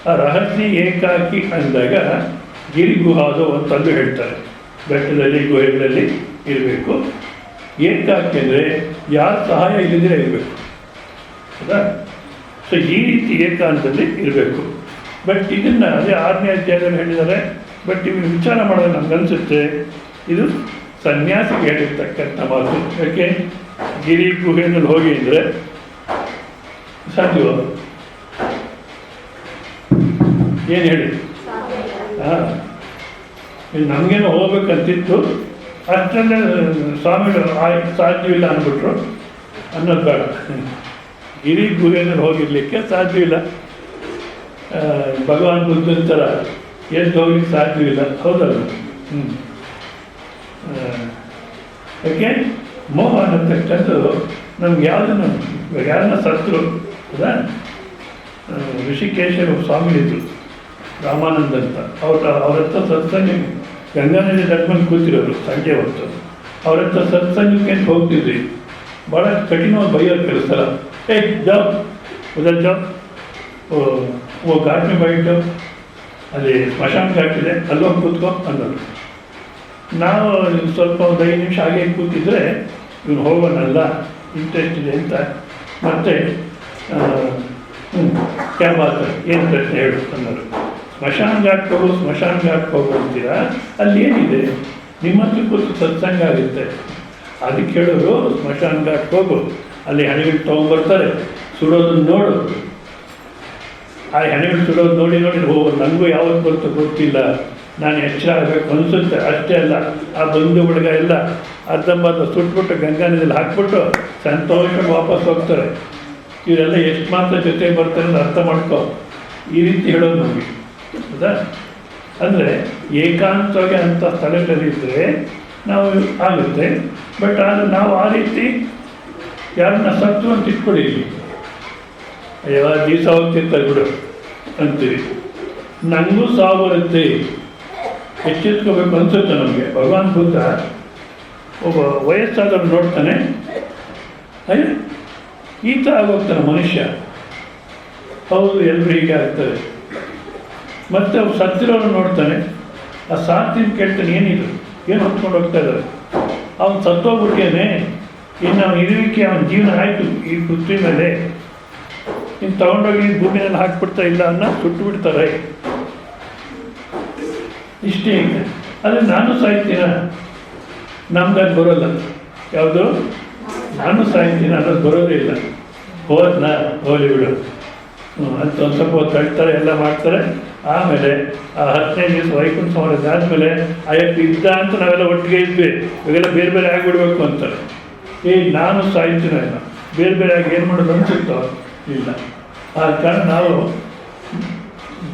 ಆ ರಹಸ್ಯ ಏಕಾಕಿ ಅಂದಾಗ ಗಿರಿಗುಹಾದು ಅಂತಂದು ಹೇಳ್ತಾರೆ. ಬೆಟ್ಟದಲ್ಲಿ ಗುಹೆಗಳಲ್ಲಿ ಇರಬೇಕು. ಏಕಾಕಿ ಅಂದರೆ ಯಾರ ಸಹಾಯ ಇಲ್ಲದಿರ ಇರಬೇಕು. ಹೌದಾ? ಸೊ ಈ ರೀತಿ ಏಕಾಂತದಲ್ಲಿ ಇರಬೇಕು. ಬಟ್ ಇದನ್ನು ಅದೇ 6ನೇ ಅಧ್ಯಾಯದಲ್ಲಿ ಹೇಳಿದ್ದಾರೆ. ಬಟ್ ಇನ್ನು ವಿಚಾರ ಮಾಡೋದು ನಮಗನ್ಸುತ್ತೆ ಇದು ಸನ್ಯಾಸಿಗೆ ಹೇಳಿರ್ತಕ್ಕಂಥ ಮಾತು. ಯಾಕೆ ಗಿರಿ ಗುಹೆಯಲ್ಲಿ ಹೋಗಿ ಅಂದರೆ ಸಾಧ್ಯ? ಏನು ಹೇಳಿ? ನಮಗೇನು ಹೋಗ್ಬೇಕಂತಿತ್ತು, ಅಷ್ಟರಲ್ಲೇ ಸ್ವಾಮಿಗಳು ಸಾಧ್ಯವಿಲ್ಲ ಅಂದ್ಬಿಟ್ರು ಅನ್ನೋದು ಬೇಡ. ಗಿರಿ ಗುಹೆಯಲ್ಲಿ ಹೋಗಿರ್ಲಿಕ್ಕೆ ಸಾಧ್ಯವಿಲ್ಲ. ಭಗವಾನ್ ಬುದ್ಧನ ಥರ ಎದ್ದು ಹೋಗ್ಲಿಕ್ಕೆ ಸಾಧ್ಯವಿಲ್ಲ. ಹೌದಲ್ಲ? ಯಾಕೆ ಮೋಹ ಅನ್ನತಕ್ಕಂಥದ್ದು ನಮ್ಗೆ ಯಾವುದನ್ನು ಯಾರನ್ನ ಸತ್ರು ಹೌದಾ? ಋಷಿಕೇಶ ಸ್ವಾಮಿಗಳಿದ್ರು ರಾಮಾನಂದ ಅಂತ. ಅವ್ರ ಹತ್ರ ಸತ್ಸಂಗ ಗಂಗಾನದಿ ದಡ್ಕೊಂಡು ಕೂತಿರೋರು ಸಂಜೆ ಹೊತ್ತು. ಅವ್ರ ಹತ್ರ ಸತ್ಸಂಗಕ್ಕೆ ಅಂತ ಹೋಗ್ತಿದ್ವಿ. ಭಾಳ ಕಠಿಣವಾಗಿ ಬೈಯೋರು ಕಳಿಸ್ತಾರ. ಜಾವ್ ಉದರ್ ಜಾವ್ ಓ ಘಾಟ್ ಮೇ ಬೈಟು, ಅಲ್ಲಿ ಸ್ಮಶಾನ ಘಾಟ್ ಇದೆ, ಅಲ್ಲೋಗಿ ಕೂತ್ಕೋ ಅನ್ನೋರು. ನಾವು ಸ್ವಲ್ಪ ಒಂದು 5 ನಿಮಿಷ ಹಾಗೆ ಕೂತಿದ್ರೆ ಇವನು ಹೋಗೋಣಲ್ಲ, ಇಂಟ್ರೆಸ್ಟ್ ಇದೆ ಅಂತ ಮತ್ತೆ ಕ್ಯಾಬ್ ಆಗ್ತಾರೆ, ಏನು ಪ್ರಶ್ನೆ ಹೇಳು ಅನ್ನೋರು. ಸ್ಮಶಾನ ಘಾಟ್ಗೆ ಹೋಗು ಅಂತೀರಾ, ಅಲ್ಲಿ ಏನಿದೆ? ನಿಮ್ಮ ಹತ್ರ ಕೂತು ಸತ್ಸಂಗ ಆಗುತ್ತೆ. ಅದಕ್ಕೆ ಹೇಳೋರು ಸ್ಮಶಾನ ಘಾಟ್ಗೆ ಹೋಗು, ಅಲ್ಲಿ ಹಣೆಗಳು ತೊಗೊಂಬರ್ತಾರೆ, ಸುಡೋದನ್ನು ನೋಡು. ಆ ಹಣೆಗಳು ಸುಡೋದು ನೋಡಿ ನನಗೂ ಯಾವತ್ತು ಬರ್ತೋ ಗೊತ್ತಿಲ್ಲ, ನಾನು ಎಚ್ಚರ ಆಗಬೇಕು ಅನಿಸುತ್ತೆ. ಅಷ್ಟೇ ಅಲ್ಲ, ಆ ಬಂಧು ಹುಡುಗ ಎಲ್ಲ ಅರ್ಧಂಬರ್ಧ ಸುಟ್ಬಿಟ್ಟು ಗಂಗಾ ನದಿಯಲ್ಲಿ ಹಾಕ್ಬಿಟ್ಟು ಸಂತೋಷವಾಗಿ ವಾಪಸ್ ಹೋಗ್ತಾರೆ. ಇವರೆಲ್ಲ ಎಷ್ಟು ಮಾತ್ರ ಜೊತೆ ಬರ್ತಾರೆ ಅಂತ ಅರ್ಥ ಮಾಡ್ಕೋ. ಈ ರೀತಿ ಹೇಳೋದು ನಮಗೆ, ಹೌದಾ? ಅಂದರೆ ಏಕಾಂತವಾಗಿ ಅಂಥ ಸ್ಥಳಗಳಿದ್ದರೆ ನಾವು ಆಗುತ್ತೆ. ಬಟ್ ಆದರೆ ನಾವು ಆ ರೀತಿ ಯಾರನ್ನ ಸತ್ತು ಅಂತ ಇಟ್ಕೊಳ್ಳಿ, ಅಯ್ಯೋ ದಿವಸ ಹೋಗ್ತಿರ್ತಾರೆ ಬಿಡು ಅಂತೀವಿ. ನನಗೂ ಸಾವು ಬರುತ್ತೆ, ಎಚ್ಚೆತ್ಕೋಬೇಕು ಅನಿಸುತ್ತೆ ನಮಗೆ. ಭಗವಾನ್ ಬುದ್ಧ ಒಬ್ಬ ವಯಸ್ಸಾದವ್ರು ನೋಡ್ತಾನೆ, ಅಯ್ಯ ಈತ ಆಗೋಗ್ತಾನೆ ಮನುಷ್ಯ. ಹೌದು, ಎಲ್ಲರೂ ಹೀಗೆ ಆಗ್ತಾರೆ. ಮತ್ತು ಅವ್ರು ಸತ್ತಿರೋರು ನೋಡ್ತಾನೆ, ಆ ಸಾತ್ತಿನ ಕೇಳ್ತಾನೆ, ಏನಿದು, ಏನು ಹೊತ್ಕೊಂಡು ಹೋಗ್ತಾ ಇದ್ದಾರೆ? ಅವನು ಸತ್ತೋಗ್ಬಿಟ್ಟೇನೆ, ಇನ್ನು ಅವನ ಇರುವಿಕೆ, ಅವನ ಜೀವನ ಆಯಿತು ಈ ಪೃಥ್ವಿ ಮೇಲೆ, ಇನ್ನು ತೊಗೊಂಡೋಗಿ ಭೂಮಿಯಲ್ಲಿ ಹಾಕ್ಬಿಡ್ತಾ ಇಲ್ಲ ಅನ್ನೋ ಸುಟ್ಟು ಬಿಡ್ತಾರೆ. ಇಷ್ಟೇ ಇದೆ. ಆದರೆ ನಾನು ಸಾಯ್ತೀನ, ನಮ್ಗದು ಬರೋಲ್ಲ. ಯಾವುದು? ನಾನು ಸಾಯ್ತೀನಿ ಅನ್ನೋದು ಬರೋದೇ ಇಲ್ಲ. ಹೋದ್ನಾ ಹೋಲಿ ಬಿಡು ಅಂತ ಒಂದು ಸ್ವಲ್ಪ ಹೊತ್ತು ತಳ್ತಾರೆ, ಎಲ್ಲ ಮಾಡ್ತಾರೆ. ಆಮೇಲೆ ಆ 10ನೇ ದಿವಸ ವೈಕುಂಠ ಸಮಾರಾಧನೆ ಆದಮೇಲೆ ಅಯ್ಯಪ್ಪ ಇದ್ದ ಅಂತ ನಾವೆಲ್ಲ ಒಟ್ಟಿಗೆ ಇದ್ವಿ, ಇವಾಗೆಲ್ಲ ಬೇರೆ ಬೇರೆ ಆಗಿಬಿಡ್ಬೇಕು ಅಂತಾರೆ. ನಾನು ಸಾಯ್ತೀನ ಇಲ್ಲ, ಬೇರೆ ಬೇರೆ ಆಗಿ ಏನು ಮಾಡೋದು ಅನಿಸುತ್ತೋ ಇಲ್ಲ. ಆ ಕಾರಣ ನಾವು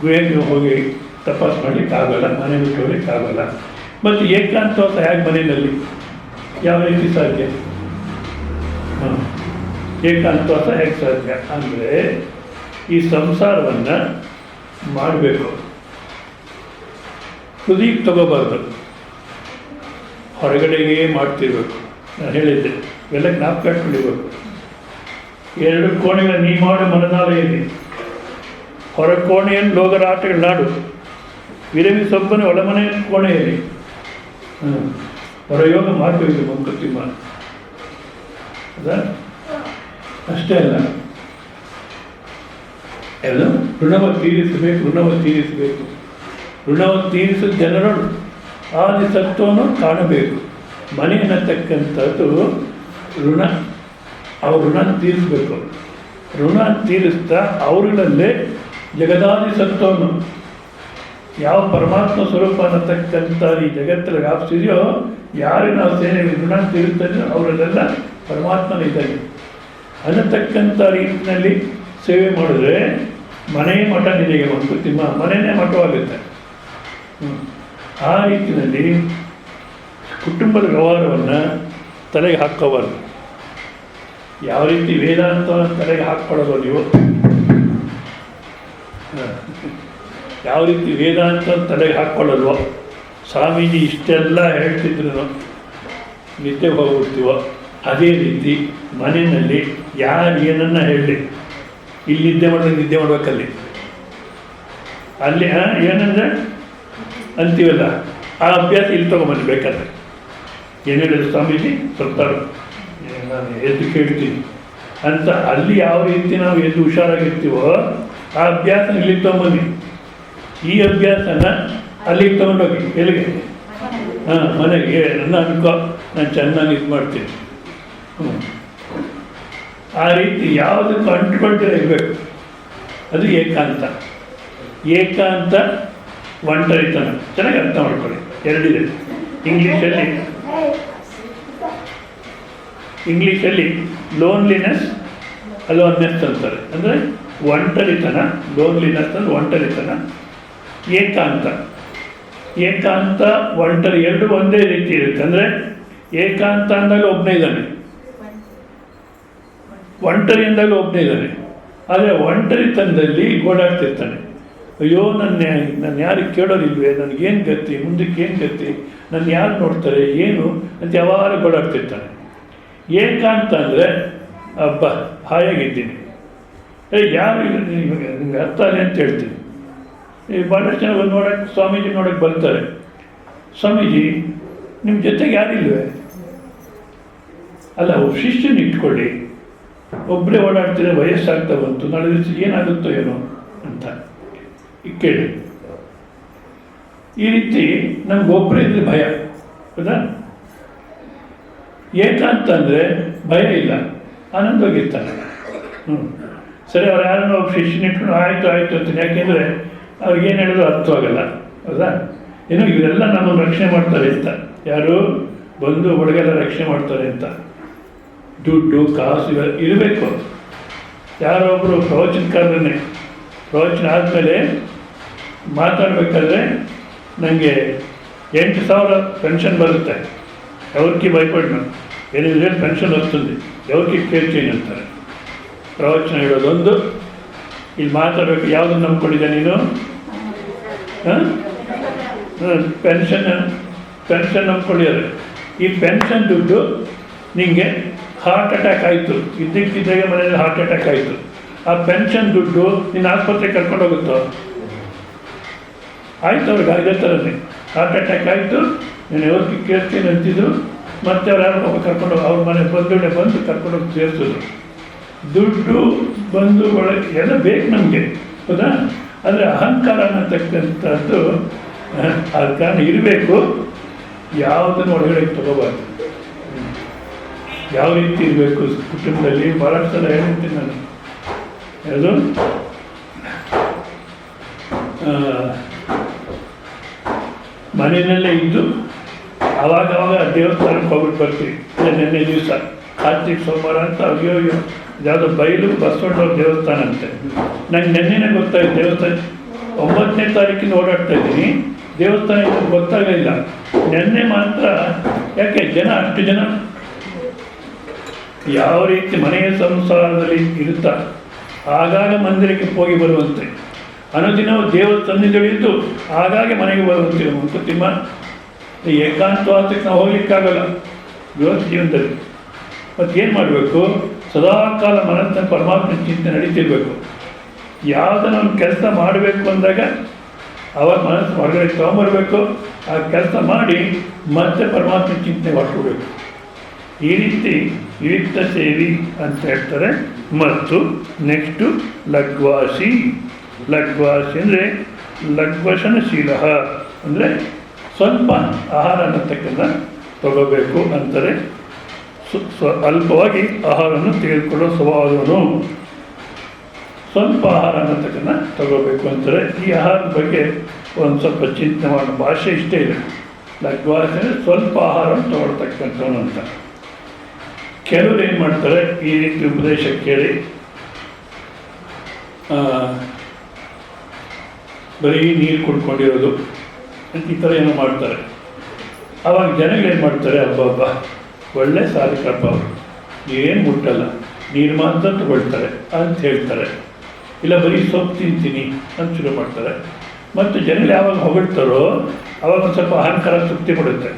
ಗುಹೆಗೆ ಹೋಗಿ ತಪಾಸ್ ಮಾಡಲಿಕ್ಕಾಗಲ್ಲ, ಮನೆ ಬಿಟ್ಟು ಹೋಗ್ಲಿಕ್ಕಾಗಲ್ಲ. ಮತ್ತು ಏಕಾಂತವಾಸ ಹೇಗೆ ಮನೆಯಲ್ಲಿ ಯಾವ ರೀತಿ ಸಾಧ್ಯ? ಏಕಾಂತವಾಸ ಹೇಗೆ ಸಾಧ್ಯ ಅಂದರೆ ಈ ಸಂಸಾರವನ್ನು ಮಾಡಬೇಕು, ಹೃದಯಕ್ಕೆ ತಗೋಬಾರ್ದು, ಹೊರಗಡೆಗೆ ಮಾಡ್ತಿರ್ಬೇಕು. ನಾನು ಹೇಳಿದ್ದೆ, ಇವೆಲ್ಲ ಜ್ಞಾಪಕ ಇಟ್ಕೊಂಡಿರ್ಬೇಕು. 2 ಕೋಣೆಗಳ ನೀ ಮಾಡು ಮನನಾಲೆಯಲ್ಲಿ, ಹೊರ ಕೋಣೆಯಲ್ಲಿ ಲೋಗರ ಆಟಗಳ ನಾಡು, ವಿರಮಿಸೊಬ್ಬನ ಒಳಮನೆ ಕೋಣೆಯಲ್ಲಿ ಹೊರಯೋಗ ಮಾಡಬೇಕು ಮಂಕುತಿಮ್ಮ. ಹೌದಾ? ಅಷ್ಟೇ ಅಲ್ಲ, ಎಲ್ಲ ಋಣವನ್ನು ತೀರಿಸಬೇಕು. ಋಣವನ್ನು ತೀರಿಸಿದ ಜನರು ಆದಿ ಸತ್ವವನ್ನು ಕಾಣಬೇಕು. ಮನೆ ಅನ್ನತಕ್ಕಂಥದ್ದು ಋಣ, ಅವ್ರ ಋಣ ತೀರಿಸಬೇಕು. ಋಣ ತೀರಿಸ್ತಾ ಅವರುಗಳಲ್ಲೇ ಜಗದಾದಿ ಸತ್ವವನ್ನು, ಯಾವ ಪರಮಾತ್ಮ ಸ್ವರೂಪ ಅನ್ನತಕ್ಕಂಥ ಈ ಜಗತ್ತಲ್ಲಿ ವ್ಯಾಪಿಸಿದೆಯೋ, ಯಾರು ನಾವು ಸೇನೆ ಋಣ ತೀರಿಸ್ತಾನೆ ಅವರಲ್ಲೆಲ್ಲ ಪರಮಾತ್ಮನಿದ್ದಾನೆ ಅನ್ನತಕ್ಕಂಥ ರೀತಿಯಲ್ಲಿ ಸೇವೆ ಮಾಡಿದ್ರೆ ಮನೆ ಮಠ ನಿನಗೆ ಮಂಕುತಿಮ್ಮ, ಮನೆಯೇ ಮಠವಾಗುತ್ತೆ. ಆ ರೀತಿಯಲ್ಲಿ ಕುಟುಂಬದ ವ್ಯವಹಾರವನ್ನು ತಲೆಗೆ ಹಾಕ್ಕೋಬಾರ್ದು. ಯಾವ ರೀತಿ ವೇದಾಂತವನ್ನು ತಲೆಗೆ ಹಾಕ್ಕೊಳ್ಳೋದು ನೀವು, ಯಾವ ರೀತಿ ವೇದಾಂತ ತಲೆಗೆ ಹಾಕ್ಕೊಳ್ಳಲ್ವೋ, ಸ್ವಾಮೀಜಿ ಇಷ್ಟೆಲ್ಲ ಹೇಳ್ತಿದ್ರು ನಿದ್ದೆ ಹೋಗ್ಬಿಡ್ತೀವೋ, ಅದೇ ರೀತಿ ಮನೆಯಲ್ಲಿ ಯಾರು ಏನನ್ನ ಹೇಳಲಿ, ಇಲ್ಲಿ ನಿದ್ದೆ ಮಾಡಿದ್ರೆ ನಿದ್ದೆ ಮಾಡ್ಬೇಕಲ್ಲಿ, ಅಲ್ಲಿ ಏನಂದರೆ ಅಂತೀವಲ್ಲ, ಆ ಅಭ್ಯಾಸ ಇಲ್ಲಿ ತೊಗೊಂಬನ್ನಿ ಬೇಕಾದ್ರೆ. ಏನು ಹೇಳಿದ್ರು ಸ್ವಾಮೀಜಿ, ಸ್ವಲ್ಪ ನಾನು ಎದ್ದು ಕೇಳ್ತೀನಿ ಅಂತ ಅಲ್ಲಿ ಯಾವ ರೀತಿ ನಾವು ಎದ್ದು ಹುಷಾರಾಗಿರ್ತೀವೋ ಆ ಅಭ್ಯಾಸ ಇಲ್ಲಿ ತೊಗೊಂಬನ್ನಿ. ಈ ಅಭ್ಯಾಸನ ಅಲ್ಲಿಗೆ ತೊಗೊಂಡೋಗಿ, ಎಲ್ಲಿಗೆ? ಮನೆಗೆ. ನನ್ನ ಅನ್ಕೋ, ನಾನು ಚೆನ್ನಾಗಿ ಇದು ಮಾಡ್ತೀನಿ. ಆ ರೀತಿ ಯಾವುದಕ್ಕೂ ಅಂಟ್ಕೊಳ್ತೀರ ಇರಬೇಕು. ಅದು ಏಕಾಂತ. ಏಕಾಂತ, ಒಂಟರಿತನ. ಚೆನ್ನಾಗಿ ಅರ್ಥ ಮಾಡ್ಕೊಳ್ಳಿ, ಎರಡಿದೆ. ಇಂಗ್ಲೀಷಲ್ಲಿ ಲೋನ್ಲಿನೆಸ್, ಅಲೋನ್ನೆಸ್ ಅಂತಾರೆ. ಅಂದರೆ ಒಂಟರಿತನ, ಲೋನ್ಲಿನೆಸ್ ಅಂದರೆ ಒಂಟರಿತನ. ಏಕಾಂತ, ಒಂಟರಿ ಎರಡು ಒಂದೇ ರೀತಿ ಇರುತ್ತೆ. ಅಂದರೆ ಏಕಾಂತ ಅಂದಾಗ ಒಬ್ಬನೇ ಇದ್ದಾನೆ, ಒಂಟರಿ ಅಂದಾಗ ಒಬ್ಬನೇ ಇದ್ದಾನೆ. ಆದರೆ ಒಂಟರಿತನದಲ್ಲಿ ಗೋಡಾಡ್ತಿರ್ತಾನೆ. ಅಯ್ಯೋ ನನ್ನ ಯಾರಿಗೆ ಕೇಳೋದಿಲ್ವೇ, ನನಗೇನು ಗತಿ, ಮುಂದಕ್ಕೆ ಏನು ಗತಿ, ನನ್ನ ಯಾರು ನೋಡ್ತಾರೆ ಏನು ಅಂತ ಯಾವಾಗ ಗೋಡಾಡ್ತಿರ್ತಾನೆ. ಏಕಾಂತ ಅಂದರೆ ಹಬ್ಬ ಹಾಯಾಗಿದ್ದೀನಿ, ಯಾರು ನಿಮ್ಗೆ ಅರ್ಥ ಆಗಲಿ ಅಂತ ಹೇಳ್ತೀನಿ. ಭಾಳಷ್ಟು ಜನ ನೋಡೋಕ್ಕೆ, ಸ್ವಾಮೀಜಿ ನೋಡೋಕ್ಕೆ ಬರ್ತಾರೆ. ಸ್ವಾಮೀಜಿ ನಿಮ್ಮ ಜೊತೆಗೆ ಯಾರಿಲ್ವೇ? ಅಲ್ಲ, ಒಬ್ಬ ಶಿಷ್ಯನ ಇಟ್ಕೊಳ್ಳಿ. ಒಬ್ಬರೇ ಓಡಾಡ್ತಿದ್ರೆ ವಯಸ್ಸಾಗ್ತಾ ಬಂತು, ನಾಳೆ ದಿವಸ ಏನಾಗುತ್ತೋ ಏನೋ ಅಂತ ಕೇಳಿ. ಈ ರೀತಿ ನಮ್ಗೊಬ್ಬರೇ ಇದ್ರೆ ಭಯ, ಹೌದಾ? ಏಕಾಂತ ಅಂದರೆ ಭಯ ಇಲ್ಲ, ಆನಂದವಾಗಿರ್ತಾನೆ. ಸರಿ, ಅವ್ರು ಯಾರನ್ನೋ ಒಬ್ಬ ಶಿಷ್ಯನ ಇಟ್ಕೊಂಡು ಆಯಿತು ಅಂತೀನಿ. ಯಾಕೆಂದರೆ ಅವ್ರಿಗೇನು ಹೇಳಿದ್ರು ಅರ್ಥವಾಗಲ್ಲ, ಹೌದಾ? ಏನೋ ಇವರೆಲ್ಲ ನಮ್ಮನ್ನು ರಕ್ಷಣೆ ಮಾಡ್ತಾರೆ ಅಂತ, ಯಾರು ಬಂದು ಒಳಗೆಲ್ಲ ರಕ್ಷಣೆ ಮಾಡ್ತಾರೆ ಅಂತ. ದುಡ್ಡು ಕಾಸು ಇರಬೇಕು. ಯಾರೊಬ್ಬರು ಪ್ರವಚನಕಾರರನ್ನೇ ಪ್ರವಚನ ಆದಮೇಲೆ ಮಾತಾಡಬೇಕಾದ್ರೆ ನನಗೆ 8,000 ಪೆನ್ಷನ್ ಬರುತ್ತೆ, ఎవరికి భయపడినా 8,000 పెన్షన్ వస్తుంది, ఎవరికి ಕೇರ್ ಚೇಂಜ್ ಅಂತಾರೆ. ಪ್ರವಚನ ಹೇಳೋದೊಂದು, ಇಲ್ಲಿ ಮಾತಾಡಬೇಕು. ಯಾವುದನ್ನು ನಂಬ್ಕೊಂಡಿದ್ದೆ ನೀನು? ಪೆನ್ಷನ್ ನಂಬ್ಕೊಂಡಿದ್ದಾರೆ. ಈ ಪೆನ್ಷನ್ ದುಡ್ಡು ನಿಮಗೆ ಹಾರ್ಟ್ ಅಟ್ಯಾಕ್ ಆಯಿತು, ಇದ್ದಕ್ಕಿದ್ದಾಗ ಮನೆಯಲ್ಲಿ ಹಾರ್ಟ್ ಅಟ್ಯಾಕ್ ಆಯಿತು, ಆ ಪೆನ್ಷನ್ ದುಡ್ಡು ನಿನ್ನ ಆಸ್ಪತ್ರೆಗೆ ಕರ್ಕೊಂಡು ಹೋಗುತ್ತೋ? ಆಯಿತು, ಅವ್ರಿಗೆ ಅದೇ ಥರನೇ ಹಾರ್ಟ್ ಅಟ್ಯಾಕ್ ಆಯಿತು, ನೀನು ಯಾವತ್ತಿಗೆ ಕೇಳ್ತೀನಿ ಅಂತಿದ್ರು. ಮತ್ತೆ ಅವ್ರು ಯಾರು ಪಾಪ ಕರ್ಕೊಂಡೋಗಿ ಅವ್ರ ಮನೆ ಬಂದು ಕರ್ಕೊಂಡೋಗಿ ಸೇರಿಸಿದ್ರು. ದುಡ್ಡು ಬಂದು ಒಳಗೆ ಎಲ್ಲ ಬೇಕು ನಮಗೆ, ಹೌದಾ? ಆದರೆ ಅಹಂಕಾರ ಅನ್ನತಕ್ಕಂಥದ್ದು ಆದ ಕಾರಣ ಇರಬೇಕು. ಯಾವುದನ್ನು ಒಳಗಡೆ ತಗೋಬಾರ್ದು. ಯಾವ ರೀತಿ ಇರಬೇಕು ಕುಟುಂಬದಲ್ಲಿ? ಭಾಳಷ್ಟು ಸಲ ಹೇಳ್ತೀನಿ ನಾನು. ಅದು ಮನೆಯಲ್ಲೇ ಇದ್ದು ಆವಾಗ ದೇವಸ್ಥಾನಕ್ಕೆ ಹೋಗ್ಬಿಟ್ಟು ಬರ್ತೀವಿ. ನೆನ್ನೆ ದಿವಸ ಕಾರ್ತಿಕ್ ಸೋಮವಾರ ಅಂತ ಅಯ್ಯೋ ಯಾವುದೋ ಬಯಲು ಬಸವಣ್ಣವ್ರ ದೇವಸ್ಥಾನ ಅಂತೆ. ನಂಗೆ ನೆನ್ನೆನೇ ಗೊತ್ತಾಯ್ತು. ದೇವಸ್ಥಾನ 9ನೇ ತಾರೀಕಿನ ಓಡಾಡ್ತಾ ಇದ್ದೀನಿ, ದೇವಸ್ಥಾನ ಇದು ಗೊತ್ತಾಗಲಿಲ್ಲ. ನೆನ್ನೆ ಮಾತ್ರ ಯಾಕೆ ಅಷ್ಟು ಜನ ಯಾವ ರೀತಿ ಮನೆಯ ಸಂಸಾರದಲ್ಲಿ ಇರುತ್ತಾ ಆಗಾಗ ಮಂದಿರಕ್ಕೆ ಹೋಗಿ ಬರುವಂತೆ, ಅನುದಿನವೂ ದೇವಸ್ಥಾನದಲ್ಲಿದ್ದು ಆಗಾಗ ಮನೆಗೆ ಬರುವಂತೆ ಮಂಕುತಿಮ್ಮ. ಏಕಾಂತವಾಸಕ್ಕೆ ನಾವು ಹೋಗ್ಲಿಕ್ಕಾಗಲ್ಲ ಗೃಹಸ್ಥ ಜೀವನದಲ್ಲಿ. ಮತ್ತು ಏನು ಮಾಡಬೇಕು? ಸದಾಕಾಲ ಮನಸ್ಸನ್ನು ಪರಮಾತ್ಮನ ಚಿಂತೆ ನಡೀತಿರ್ಬೇಕು. ಯಾವುದನ್ನು ಒಂದು ಕೆಲಸ ಮಾಡಬೇಕು ಅಂದಾಗ ಅವಾಗ ಮನಸ್ಸು ಹೊರಗಡೆ ತೊಗೊಂಬರ್ಬೇಕು. ಆ ಕೆಲಸ ಮಾಡಿ ಮತ್ತೆ ಪರಮಾತ್ಮನ ಚಿಂತನೆ ಹೊರಟಬೇಕು. ಈ ರೀತಿ ವಿವಿಕ್ತ ಸೇವಿ ಅಂತ ಹೇಳ್ತಾರೆ. ಮತ್ತು ನೆಕ್ಸ್ಟು ಲಘ್ವಾಸಿ. ಲಘ್ವಾಸಿ ಅಂದರೆ ಲಘ್ವಶನಶೀಲ ಅಂದರೆ ಸ್ವಲ್ಪ ಆಹಾರ ಅನ್ನತಕ್ಕಂಥ ತಗೋಬೇಕು ಅಂತಾರೆ. ಅಲ್ಪವಾಗಿ ಆಹಾರವನ್ನು ತೆಗೆದುಕೊಳ್ಳೋ ಸ್ವಭಾವವನ್ನು ಸ್ವಲ್ಪ ಆಹಾರ ಅನ್ನತಕ್ಕಂಥ ತಗೋಬೇಕು ಅಂತಾರೆ. ಈ ಆಹಾರದ ಬಗ್ಗೆ ಒಂದು ಸ್ವಲ್ಪ ಚಿಂತನೆ ಮಾಡೋ ಭಾಷೆ ಇಷ್ಟೇ ಇದೆ. ಲಘ್ವಾಸಿ ಅಂದರೆ ಸ್ವಲ್ಪ ಆಹಾರವನ್ನು ತಗೊಳ್ತಕ್ಕಂಥವನು ಅಂತ. ಕೆಲವರು ಏನು ಮಾಡ್ತಾರೆ, ಈ ರೀತಿ ಉಪದೇಶ ಕೇಳಿ ಬರೀ ನೀರು ಕುಡ್ಕೊಂಡಿರೋದು ಈ ಥರ ಏನೋ ಮಾಡ್ತಾರೆ. ಆವಾಗ ಜನಗಳೇನು ಮಾಡ್ತಾರೆ, ಹಬ್ಬ ಒಳ್ಳೆ ಸಾಧಕಪ್ಪ ಅವರು, ಏನು ಮುಟ್ಟಲ್ಲ, ನೀರು ಮಾತ್ರ ತಗೊಳ್ತಾರೆ ಅಂತ ಹೇಳ್ತಾರೆ. ಇಲ್ಲ ಬರೀ ಸೊಪ್ಪು ತಿಂತೀನಿ ಅಂತ ಶುರು ಮಾಡ್ತಾರೆ. ಮತ್ತು ಜನಗಳು ಯಾವಾಗ ಹೊಗಳ್ತಾರೋ ಆವಾಗ ಒಂದು ಸ್ವಲ್ಪ ಅಹಂಕಾರ ತೃಪ್ತಿ ಪಡುತ್ತೆ.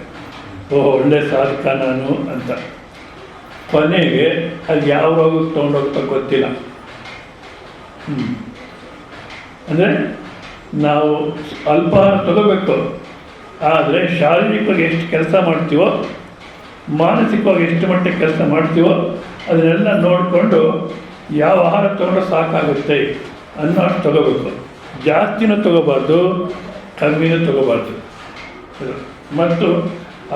ಓಹ್ ಒಳ್ಳೆ ಸಾಧಕ ನಾನು ಅಂತ. ಕೊನೆಗೆ ಅದು ಯಾವ ರೋಗಕ್ಕೆ ತೊಗೊಂಡೋಗ್ತಾ ಗೊತ್ತಿಲ್ಲ. ಅಂದರೆ ನಾವು ಅಲ್ಪಾಹಾರ ತಗೋಬೇಕು, ಆದರೆ ಶಾರೀರಿಕವಾಗಿ ಎಷ್ಟು ಕೆಲಸ ಮಾಡ್ತೀವೋ, ಮಾನಸಿಕವಾಗಿ ಎಷ್ಟು ಮಟ್ಟಿಗೆ ಕೆಲಸ ಮಾಡ್ತೀವೋ ಅದನ್ನೆಲ್ಲ ನೋಡಿಕೊಂಡು ಯಾವ ಆಹಾರ ತೊಗೊಂಡ್ರೆ ಸಾಕಾಗುತ್ತೆ ಅನ್ನೋ ಅಷ್ಟು ತಗೋಬೇಕು. ಜಾಸ್ತಿನೂ ತಗೋಬಾರ್ದು, ಕಮ್ಮಿನೂ ತಗೋಬಾರ್ದು. ಮತ್ತು